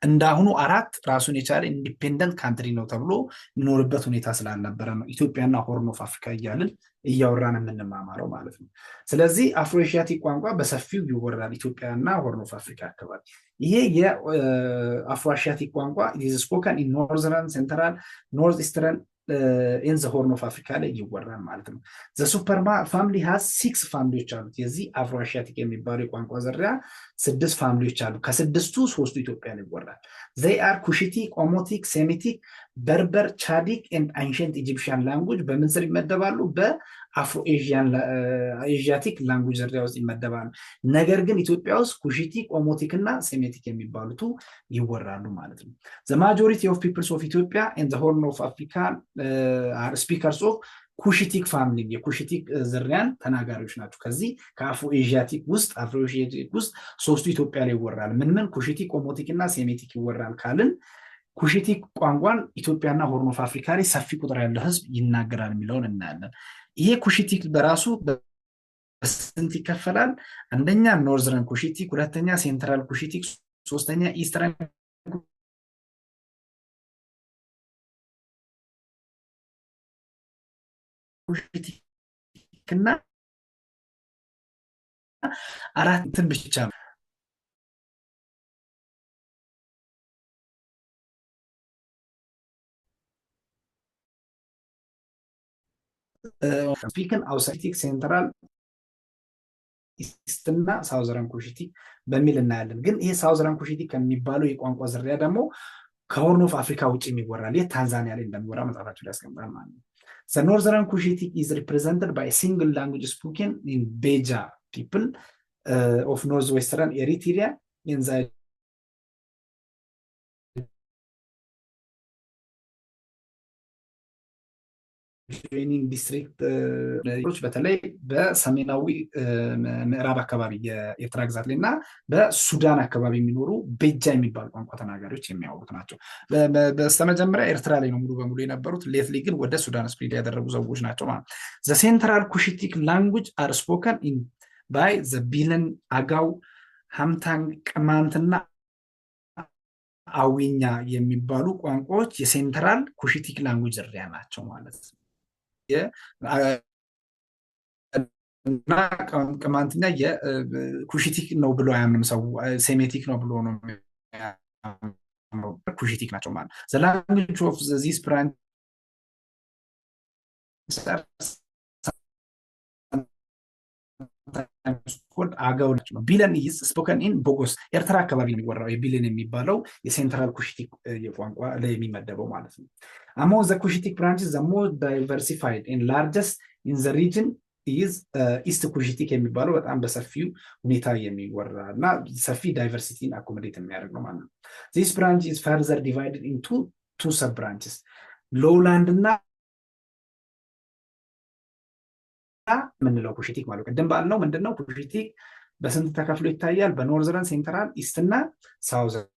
እንዳሁኑ 4 ራሱን የቻለ ኢንዲፔንደንት ካንትሪ ነው ተብሎ የሚኖርበት ሁኔታ ስላልነበረ ነው ኢትዮጵያና ሆርን ኦፍ አፍሪካ እያልን እያወራን የምንማማረው ማለት ነው። ስለዚህ አፍሮ ኤዥያቲክ ቋንቋ በሰፊው ይወራል ኢትዮጵያና ሆርን ኦፍ አፍሪካ አካባቢ። ይሄ የአፍሮ ኤዥያቲክ ቋንቋ ኢዝ ስፖከን ኢን ኖርዘርን፣ ሴንትራል፣ ኖርዝ ኢስተርን ኢን ዘ ሆርን ኦፍ አፍሪካ ላይ ይወራል ማለት ነው። ዘ ሱፐር ፋሚሊ ሃዝ 6 ፋሚሊዎች አሉት። የዚህ አፍሮ ኤዥያቲክ የሚባለው የቋንቋ ዝርያ 6 ፋሚሊዎች አሉ። ከ6ቱ 3ቱ ኢትዮጵያ ላይ ይወራል። they are ኩሽቲክ፣ ኦሞቲክ፣ ሴሚቲክ፣ በርበር፣ ቻዲክ ኤንድ አንሸንት ኢጂፕሽያን ላንጉጅ በምን ስር ይመደባሉ? በአፍሮ ኤዥያቲክ ላንጉጅ ዝርያ ውስጥ ይመደባሉ። ነገር ግን ኢትዮጵያ ውስጥ ኩሽቲክ፣ ኦሞቲክ እና ሴሜቲክ የሚባሉት ይወራሉ ማለት ነው። the majority of peoples of Ethiopia and the Horn of Africa are speakers of ኩሽቲክ ፋሚሊ የኩሽቲክ ዝርያን ተናጋሪዎች ናቸው። ከዚህ ከአፍሮ ኤዥያቲክ ውስጥ 3ቱ ኢትዮጵያ ላይ ይወራል። ምን ኩሽቲክ፣ ኦሞቲክ እና ሴሜቲክ ይወራል ካልን ኩሽቲክ ቋንቋን ኢትዮጵያና ሆርን ኦፍ አፍሪካ ላይ ሰፊ ቁጥር ያለው ህዝብ ይናገራል የሚለውን እናያለን። ይሄ ኩሽቲክ በራሱ በስንት ይከፈላል? አንደኛ ኖርዘርን ኩሽቲክ፣ ሁለተኛ ሴንትራል ኩሽቲክ፣ ሶስተኛ ኢስተርን ኩሽቲክ እና 4 ብቻ ነው። ስፒክን አውሳይቲክ፣ ሴንትራል፣ ኢስት እና ሳውዘርን ኩሽቲክ በሚል እናያለን። ግን ይሄ ሳውዘርን ኩሽቲክ ከሚባለው የቋንቋ ዝርያ ደግሞ ከሆርን ኦፍ አፍሪካ ውጭ የሚወራል። ይህ ታንዛኒያ ላይ እንደሚወራ መጽሐፋቸው ላይ ያስቀምጣል ማለት ነው። The Northern Cushitic is represented by a single language spoken in Beja people of northwestern Eritrea in the joining district በተለይ በሰሜናዊ ምዕራብ አካባቢ የኤርትራ ግዛት ላይ እና በሱዳን አካባቢ የሚኖሩ ቤጃ የሚባል ቋንቋ ተናጋሪዎች የሚያወሩት ናቸው። በስተመጀመሪያ ኤርትራ ላይ ነው ሙሉ በሙሉ የነበሩት። ሌትሊ ግን ወደ ሱዳን ስፕሪድ ያደረጉ ሰዎች ናቸው ማለት። The Central Cushitic language are spoken in by the ቢለን፣ አጋው፣ ሀምታንግ፣ ቅማንትና አዊኛ የሚባሉ ቋንቋዎች የሴንትራል ኩሽቲክ ላንጉጅ ዝርያ ናቸው ማለት ነው። እና ቅማንትኛ የኩሽቲክ ነው ብሎ አያምንም ሰው፣ ሴሜቲክ ነው ብሎ ነው ኩሽቲክ ናቸው ማለት። The language of these branches አገው ናቸው። ቢለን is spoken in ቦጎስ ኤርትራ አካባቢ የሚወራው የቢለን የሚባለው የሴንትራል ኩሽቲክ የቋንቋ ላይ የሚመደበው ማለት ነው። Among the Cushitic branches, the most diversified and largest in the region is ኢስት ኩሽቲክ የሚባለው በጣም በሰፊው ሁኔታ የሚወራ እና ሰፊ ዳይቨርሲቲን አኮሞዴት የሚያደርግ ነው ማለት ነው። This branch is further divided into 2 sub branches, lowland እና ምንለው ኩሽቲክ ማለት ቅድም ባልነው ምንድነው ኩሽቲክ በስንት ተከፍሎ ይታያል? በኖርዘርን፣ ሴንትራል፣ ኢስት እና ሳውዘርን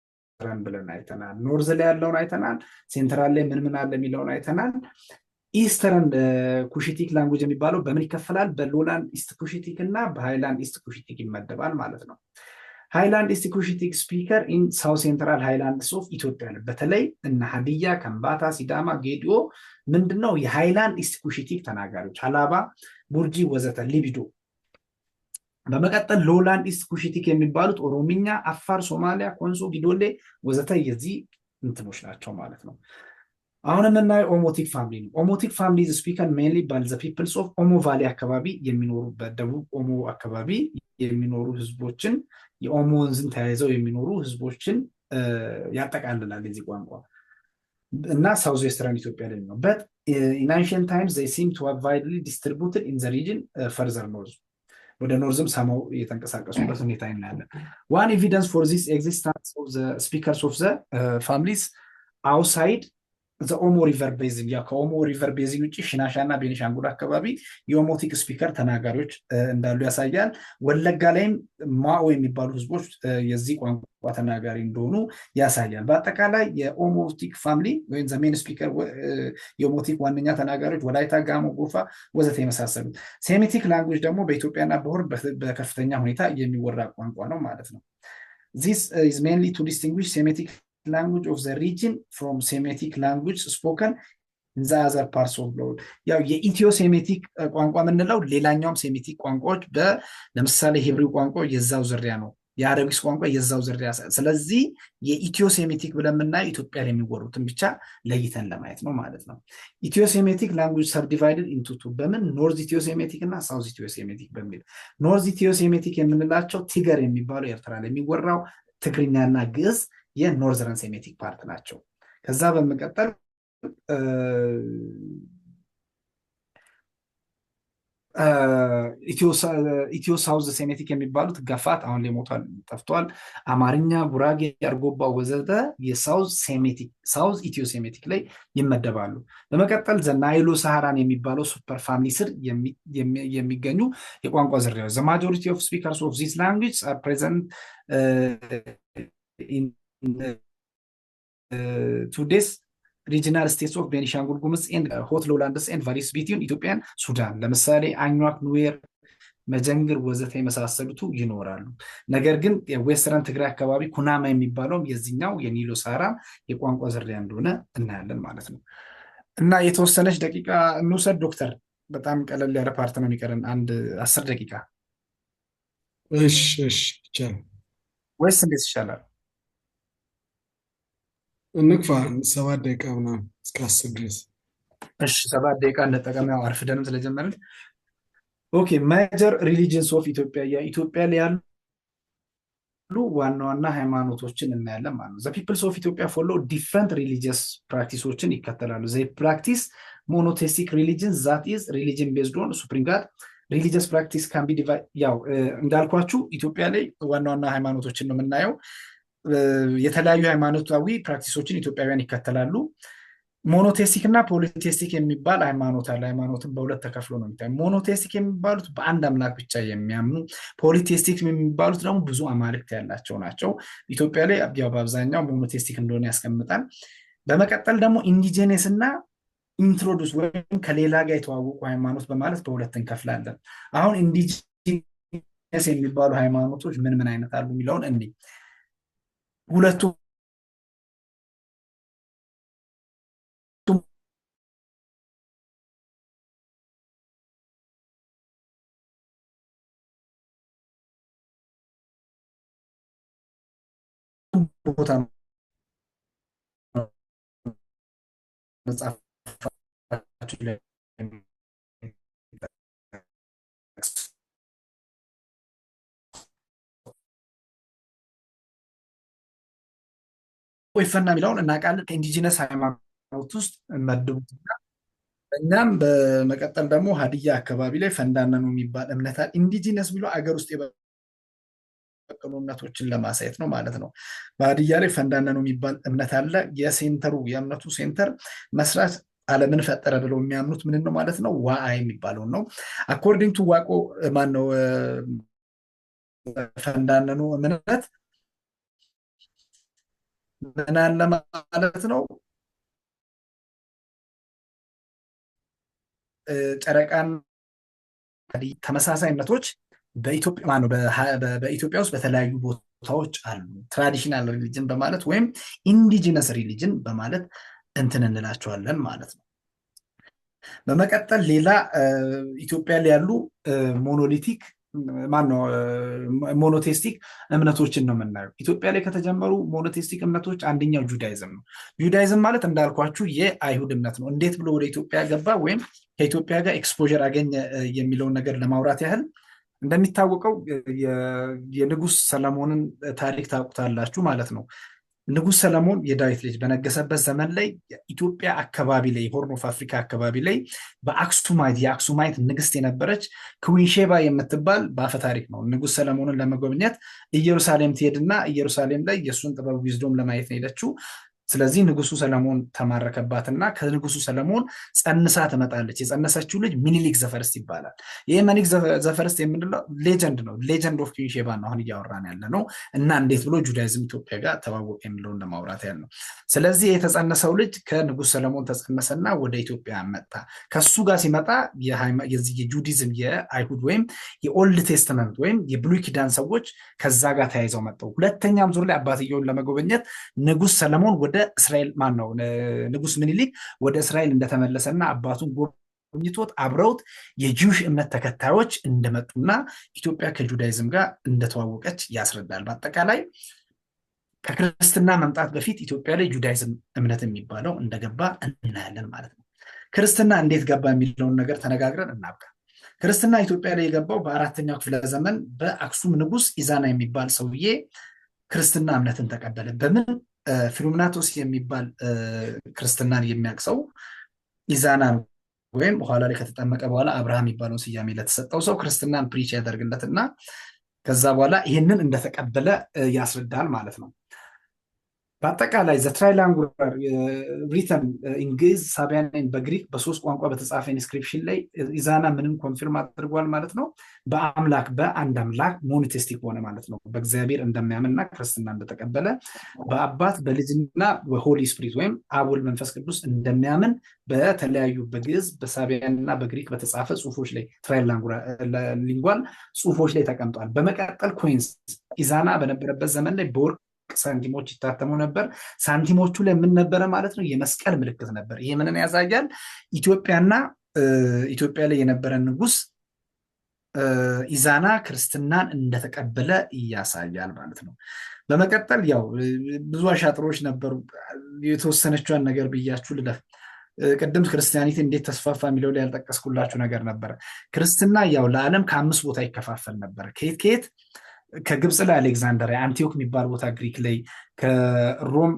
ብለን አይተናል። ኖርዝ ላይ ያለውን አይተናል። ሴንትራል ላይ ምን ምን አለ የሚለውን አይተናል። ኢስተርን ኩሽቲክ ላንጉጅ የሚባለው በምን ይከፈላል? በሎላንድ ኢስት ኩሽቲክ እና በሃይላንድ ኢስት ኩሽቲክ ይመደባል ማለት ነው። ሃይላንድ ኢስት ኩሽቲክ ስፒከር ኢን ሳውት ሴንትራል ሃይላንድስ ኦፍ ኢትዮጵያ በተለይ እነ ሀዲያ፣ ከምባታ፣ ሲዳማ፣ ጌዲኦ ምንድነው የሃይላንድ ኢስት ኩሽቲክ ተናጋሪዎች፣ ሀላባ፣ ቡርጂ ወዘተ፣ ሊቢዶ። በመቀጠል ሎላንድ ኢስት ኩሽቲክ የሚባሉት ኦሮሚኛ፣ አፋር፣ ሶማሊያ፣ ኮንሶ፣ ጊዶሌ ወዘተ የዚህ እንትኖች ናቸው ማለት ነው። አሁን የምናየው ኦሞቲክ ፋሚሊ ነው። ኦሞቲክ ፋሚሊ ስፒከር ሜንሊ ባይ ዘ ፒፕልስ ኦፍ ኦሞ ቫሊ አካባቢ የሚኖሩ በደቡብ ኦሞ አካባቢ የሚኖሩ ህዝቦችን የኦሞ ወንዝን ተያይዘው የሚኖሩ ህዝቦችን ያጠቃልላል የዚህ ቋንቋ እና ሳውዝ ዌስተርን ኢትዮጵያ ላይ ነው። በት ኢን አንሺየንት ታይምስ they seem to have widely distributed in the region further north ወደ ኖርዝም ሰማው የተንቀሳቀሱበት ሁኔታ እናያለን። one evidence for this existence of the speakers of the families outside ኦሞ ሪቨር ቤዝን ከኦሞ ሪቨር ቤዝን ውጭ ሽናሻ እና ቤኒሻንጉል አካባቢ የኦሞቲክ ስፒከር ተናጋሪዎች እንዳሉ ያሳያል። ወለጋ ላይም ማኦ የሚባሉ ህዝቦች የዚህ ቋንቋ ተናጋሪ እንደሆኑ ያሳያል። በአጠቃላይ የኦሞቲክ ፋሚሊ ወይም ዘሜን ስፒከር የኦሞቲክ ዋነኛ ተናጋሪዎች ወላይታ፣ ጋሞ፣ ጎፋ ወዘተ የመሳሰሉት። ሴሚቲክ ላንጉጅ ደግሞ በኢትዮጵያና በሆርን በከፍተኛ ሁኔታ የሚወራ ቋንቋ ነው ማለት ነው። This is mainly to distinguish Semitic language of the region from Semitic language spoken in the other parts of the world። ያው የኢትዮ ሴሜቲክ ቋንቋ የምንለው ሌላኛውም ሴሜቲክ ቋንቋዎች ለምሳሌ ሂብሪው ቋንቋ የዛው ዝርያ ነው፣ የአረቢስ ቋንቋ የዛው ዝርያ። ስለዚህ የኢትዮ ሴሜቲክ ብለን የምናየው ኢትዮጵያ ላይ የሚወሩትን ብቻ ለይተን ለማየት ነው ማለት ነው። ኢትዮ ሴሜቲክ ላንጉጅ ሰብዲቫይድድ ኢንቱ ቱ በምን ኖርዝ ኢትዮ ሴሜቲክ እና ሳውዝ ኢትዮ ሴሜቲክ በሚል። ኖርዝ ኢትዮ ሴሜቲክ የምንላቸው ቲገር የሚባለው ኤርትራ ላይ የሚወራው ትግርኛና ግዕዝ የኖርዘርን ሴሜቲክ ፓርት ናቸው። ከዛ በመቀጠል ኢትዮ ሳውዝ ሴሜቲክ የሚባሉት ገፋት አሁን ላይ ሞቷል፣ ጠፍቷል። አማርኛ፣ ጉራጌ፣ አርጎባ ወዘተ የሳውዝ ሴሜቲክ ሳውዝ ኢትዮ ሴሜቲክ ላይ ይመደባሉ። በመቀጠል ዘናይሎ ሳሃራን የሚባለው ሱፐር ፋሚሊ ስር የሚገኙ የቋንቋ ዝርያዎች ዘ ማጆሪቲ ኦፍ ስፒከርስ ኦፍ ዚስ ላንጉጅ አር ፕሬዘንት ኢን ቱዴስ ሪጂናል ስቴትስ ኦፍ ቤኒሻንጉል ጉሙዝ ኤንድ ሆት ሎላንድስ ኤንድ ቫሊስ ቢትዊን ኢትዮጵያን ሱዳን ለምሳሌ አኟክ፣ ኑዌር፣ መጀንግር ወዘተ የመሳሰሉቱ ይኖራሉ። ነገር ግን የዌስተርን ትግራይ አካባቢ ኩናማ የሚባለውም የዚህኛው የኒሎ ሳራ የቋንቋ ዝርያ እንደሆነ እናያለን ማለት ነው። እና የተወሰነች ደቂቃ እንውሰድ ዶክተር፣ በጣም ቀለል ያለ ፓርት ነው የሚቀረን፣ አንድ 10 ደቂቃ። እሺ ይቻላል ወይስ እንዴት ይሻላል? እንግፋ 7 ደቂቃ ምናምን እስከ 10 ድረስ። እሺ 7 ደቂቃ እንጠቀም፣ ያው አርፍደንም ስለጀመርን። ኦኬ ሜጀር ሪሊጅንስ ኦፍ ኢትዮጵያ የኢትዮጵያ ላይ ያሉ ዋና ዋና ሃይማኖቶችን እናያለን ማለት ነው። ዘ ፒፕልስ ኦፍ ኢትዮጵያ ፎሎ ዲፍረንት ሪሊጂየስ ፕራክቲሶችን ይከተላሉ። ዘይ ፕራክቲስ ሞኖቴስቲክ ሪሊጅን ዛት ኢዝ ሪሊጅን ቤዝድ ኦን ሱፕሪም ጋድ ሪሊጂየስ ፕራክቲስ ካን ቢ ዲቫይድ። ያው እንዳልኳችሁ ኢትዮጵያ ላይ ዋና ዋና ሃይማኖቶችን ነው የምናየው። የተለያዩ ሃይማኖታዊ ፕራክቲሶችን ኢትዮጵያውያን ይከተላሉ። ሞኖቴስቲክ እና ፖሊቴስቲክ የሚባል ሃይማኖት አለ። ሃይማኖትን በሁለት ተከፍሎ ነው የሚታየው። ሞኖቴስቲክ የሚባሉት በአንድ አምላክ ብቻ የሚያምኑ፣ ፖሊቴስቲክ የሚባሉት ደግሞ ብዙ አማልክት ያላቸው ናቸው። ኢትዮጵያ ላይ ያው በአብዛኛው ሞኖቴስቲክ እንደሆነ ያስቀምጣል። በመቀጠል ደግሞ ኢንዲጂነስ እና ኢንትሮዱስ ወይም ከሌላ ጋር የተዋወቁ ሃይማኖት በማለት በሁለት እንከፍላለን። አሁን ኢንዲጂነስ የሚባሉ ሃይማኖቶች ምን ምን አይነት አሉ የሚለውን እንይ። ሁለቱ ቦታ መጽሐፋችሁ ላይ ወይፈና የሚለውን እናውቃለን። ከኢንዲጂነስ ሃይማኖት ውስጥ መድቡት። እኛም በመቀጠል ደግሞ ሀዲያ አካባቢ ላይ ፈንዳነኑ የሚባል እምነት አለ። ኢንዲጂነስ የሚለው አገር ውስጥ የበቀሉ እምነቶችን ለማሳየት ነው ማለት ነው። በሀዲያ ላይ ፈንዳነኑ የሚባል እምነት አለ። የእምነቱ ሴንተር መስራች ዓለምን ፈጠረ ብለው የሚያምኑት ምን ነው ማለት ነው? ዋአ የሚባለውን ነው። አኮርዲንግ ቱ ዋቆ ማን ነው ፈንዳነኑ እምነት ምን አለ ማለት ነው? ጨረቃን ተመሳሳይነቶች በኢትዮጵያ ውስጥ በተለያዩ ቦታዎች አሉ። ትራዲሽናል ሪሊጅን በማለት ወይም ኢንዲጂነስ ሪሊጅን በማለት እንትን እንላቸዋለን ማለት ነው። በመቀጠል ሌላ ኢትዮጵያ ላይ ያሉ ሞኖሊቲክ ሞኖቴስቲክ እምነቶችን ነው የምናየው። ኢትዮጵያ ላይ ከተጀመሩ ሞኖቴስቲክ እምነቶች አንደኛው ጁዳይዝም ነው። ጁዳይዝም ማለት እንዳልኳችሁ የአይሁድ እምነት ነው። እንዴት ብሎ ወደ ኢትዮጵያ ገባ ወይም ከኢትዮጵያ ጋር ኤክስፖዠር አገኘ የሚለውን ነገር ለማውራት ያህል እንደሚታወቀው የንጉስ ሰለሞንን ታሪክ ታውቁታላችሁ ማለት ነው። ንጉስ ሰለሞን የዳዊት ልጅ በነገሰበት ዘመን ላይ ኢትዮጵያ አካባቢ ላይ ሆርን ኦፍ አፍሪካ አካባቢ ላይ የአክሱማይት ንግስት የነበረች ክዊን ሼባ የምትባል በአፈ ታሪክ ነው ንጉስ ሰለሞንን ለመጎብኘት ኢየሩሳሌም ትሄድና ኢየሩሳሌም ላይ የእሱን ጥበብ ዊዝዶም ለማየት ነው ሄደችው። ስለዚህ ንጉሱ ሰለሞን ተማረከባትና ከንጉሱ ሰለሞን ጸንሳ ትመጣለች። የጸነሰችው ልጅ ሚኒሊክ ዘፈርስት ይባላል። ይህ ሚኒሊክ ዘፈርስት የምንለው ሌጀንድ ነው። ሌጀንድ ኦፍ ኩዊን ሼባ ነው አሁን እያወራን ያለ ነው። እና እንዴት ብሎ ጁዳይዝም ኢትዮጵያ ጋር ተዋወቀ የሚለውን ለማውራት ያለ ነው። ስለዚህ የተጸነሰው ልጅ ከንጉስ ሰለሞን ተጸነሰና ወደ ኢትዮጵያ መጣ። ከሱ ጋር ሲመጣ የጁዲዝም የአይሁድ ወይም የኦልድ ቴስተመንት ወይም የብሉይ ኪዳን ሰዎች ከዛ ጋር ተያይዘው መጣው። ሁለተኛም ዙር ላይ አባትየውን ለመጎበኘት ንጉስ ሰለሞን ወደ እስራኤል ንጉስ ምኒልክ ወደ እስራኤል እንደተመለሰና አባቱን ጎብኝቶት አብረውት የጂውሽ እምነት ተከታዮች እንደመጡና ኢትዮጵያ ከጁዳይዝም ጋር እንደተዋወቀች ያስረዳል። በአጠቃላይ ከክርስትና መምጣት በፊት ኢትዮጵያ ላይ ጁዳይዝም እምነት የሚባለው እንደገባ እናያለን ማለት ነው። ክርስትና እንዴት ገባ የሚለውን ነገር ተነጋግረን እናብቃ። ክርስትና ኢትዮጵያ ላይ የገባው በአራተኛው ክፍለ ዘመን በአክሱም ንጉስ ኢዛና የሚባል ሰውዬ ክርስትና እምነትን ተቀበለ። በምን ፊሉምናቶስ የሚባል ክርስትናን የሚያቅሰው ኢዛና ወይም በኋላ ላይ ከተጠመቀ በኋላ አብርሃም የሚባለውን ስያሜ ለተሰጠው ሰው ክርስትናን ፕሪች ያደርግለትና ከዛ በኋላ ይህንን እንደተቀበለ ያስረዳል ማለት ነው። በአጠቃላይ ዘ ትራይላንጉላር ሪተን ኢንግሊዝ ሳቢያን በግሪክ በሶስት ቋንቋ በተጻፈ ኢንስክሪፕሽን ላይ ኢዛና ምንም ኮንፊርም አድርጓል ማለት ነው። በአምላክ በአንድ አምላክ ሞኖቴስቲክ ሆነ ማለት ነው። በእግዚአብሔር እንደሚያምንና ክርስትና እንደተቀበለ በአባት በልጅና በሆሊ ስፒሪት ወይም አብ ወልድ መንፈስ ቅዱስ እንደሚያምን በተለያዩ በግዕዝ በሳቢያንና በግሪክ በተጻፈ ጽሁፎች ላይ ትራይላንጉላር ጽሁፎች ላይ ተቀምጧል። በመቀጠል ኮይንስ ኢዛና በነበረበት ዘመን ላይ በወርቅ ሳንቲሞች ይታተሙ ነበር። ሳንቲሞቹ ላይ ምን ነበረ ማለት ነው? የመስቀል ምልክት ነበር። ይሄ ምንን ያሳያል? ኢትዮጵያ ላይ የነበረ ንጉስ ኢዛና ክርስትናን እንደተቀበለ ያሳያል ማለት ነው። በመቀጠል ያው ብዙ አሻጥሮች ነበሩ። የተወሰነችዋን ነገር ብያችሁ ልለፍ። ቅድም ክርስቲያኒቲ እንዴት ተስፋፋ የሚለው ላይ ያልጠቀስኩላችሁ ነገር ነበረ። ክርስትና ያው ለዓለም ከ5 ቦታ ይከፋፈል ነበር። ከየት ከግብፅ ላይ አሌክዛንደሪያ አንቲዮክ የሚባል ቦታ ግሪክ ላይ፣ ከሮም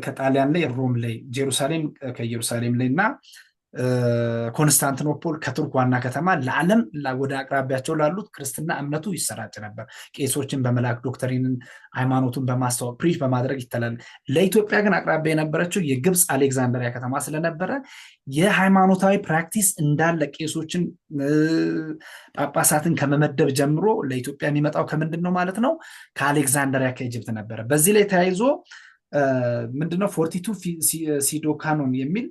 ከጣሊያን ላይ ሮም ላይ፣ ጄሩሳሌም ከኢየሩሳሌም ላይ እና ኮንስታንቲኖፖል ከቱርክ ዋና ከተማ ለዓለም ወደ አቅራቢያቸው ላሉት ክርስትና እምነቱ ይሰራጭ ነበር። ቄሶችን በመላክ ዶክተሪንን ሃይማኖቱን በማስተዋወቅ ፕሪች በማድረግ ይተላል። ለኢትዮጵያ ግን አቅራቢያ የነበረችው የግብፅ አሌክዛንደሪያ ከተማ ስለነበረ የሃይማኖታዊ ፕራክቲስ እንዳለ ቄሶችን ጳጳሳትን ከመመደብ ጀምሮ ለኢትዮጵያ የሚመጣው ከምንድን ነው ማለት ነው? ከአሌክዛንደሪያ ከኢጅፕት ነበረ። በዚህ ላይ ተያይዞ ምንድነው 42 ሲዶካኖን የሚል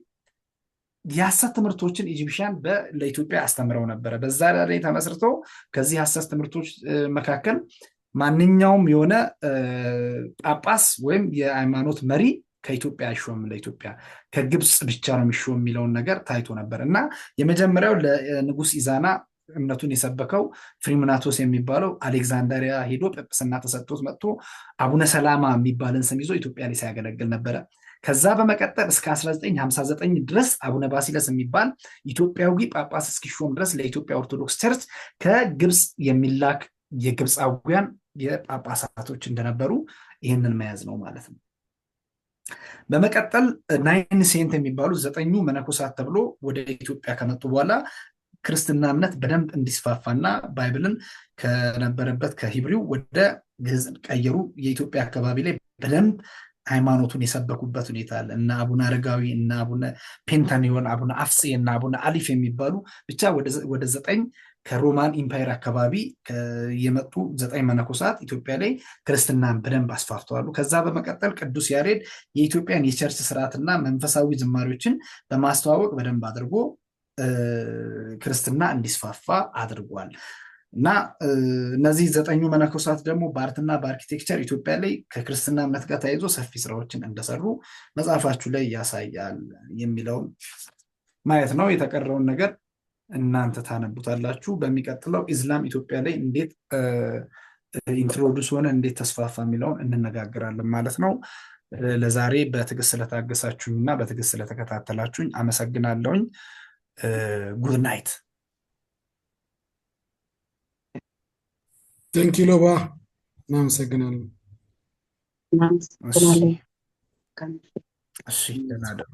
የሐሰት ትምህርቶችን ኢጂፕሽያን ለኢትዮጵያ አስተምረው ነበረ። በዛ ላይ ተመስርተው ከዚህ ሐሰት ትምህርቶች መካከል ማንኛውም የሆነ ጳጳስ ወይም የሃይማኖት መሪ ከኢትዮጵያ አይሾም፣ ለኢትዮጵያ ከግብፅ ብቻ ነው የሚሾም የሚለውን ነገር ታይቶ ነበር እና የመጀመሪያው ለንጉስ ኢዛና እምነቱን የሰበከው ፍሪምናቶስ የሚባለው አሌክዛንደሪያ ሄዶ ጵጵስና ተሰጥቶት መጥቶ አቡነ ሰላማ የሚባልን ስም ይዞ ኢትዮጵያ ላይ ሲያገለግል ነበረ። ከዛ በመቀጠል እስከ 1959 ድረስ አቡነ ባሲለስ የሚባል ኢትዮጵያዊ ጳጳስ እስኪሾም ድረስ ለኢትዮጵያ ኦርቶዶክስ ቸርች ከግብፅ የሚላክ የግብፃውያን የጳጳሳቶች እንደነበሩ ይህንን መያዝ ነው ማለት ነው። በመቀጠል 9 ሴንት የሚባሉ 9 መነኮሳት ተብሎ ወደ ኢትዮጵያ ከመጡ በኋላ ክርስትና እምነት በደንብ እንዲስፋፋና ባይብልን ከነበረበት ከሂብሪው ወደ ግዕዝ ቀየሩ። የኢትዮጵያ አካባቢ ላይ በደንብ ሃይማኖቱን የሰበኩበት ሁኔታ አለ። እነ አቡነ አረጋዊ፣ እነ አቡነ ፔንታኒዮን፣ አቡነ አፍሴ እና አቡነ አሊፍ የሚባሉ ብቻ ወደ 9 ከሮማን ኢምፓየር አካባቢ የመጡ 9 መነኮሳት ኢትዮጵያ ላይ ክርስትናን በደንብ አስፋፍተዋሉ። ከዛ በመቀጠል ቅዱስ ያሬድ የኢትዮጵያን የቸርች ስርዓትና መንፈሳዊ ዝማሬዎችን በማስተዋወቅ በደንብ አድርጎ ክርስትና እንዲስፋፋ አድርጓል። እና እነዚህ 9 መነኮሳት ደግሞ በአርትና በአርኪቴክቸር ኢትዮጵያ ላይ ከክርስትና እምነት ጋር ተያይዞ ሰፊ ስራዎችን እንደሰሩ መጽሐፋችሁ ላይ ያሳያል የሚለውን ማየት ነው። የተቀረውን ነገር እናንተ ታነቡታላችሁ። በሚቀጥለው ኢስላም ኢትዮጵያ ላይ እንዴት ኢንትሮዱስ ሆነ፣ እንዴት ተስፋፋ የሚለውን እንነጋገራለን ማለት ነው። ለዛሬ በትዕግስት ስለታገሳችሁኝ እና በትዕግስት ስለተከታተላችሁኝ አመሰግናለሁኝ። ጉድ ናይት። ቴንኪ ሎባ፣ እናመሰግናለን። እሺ፣ ደህና እደሩ።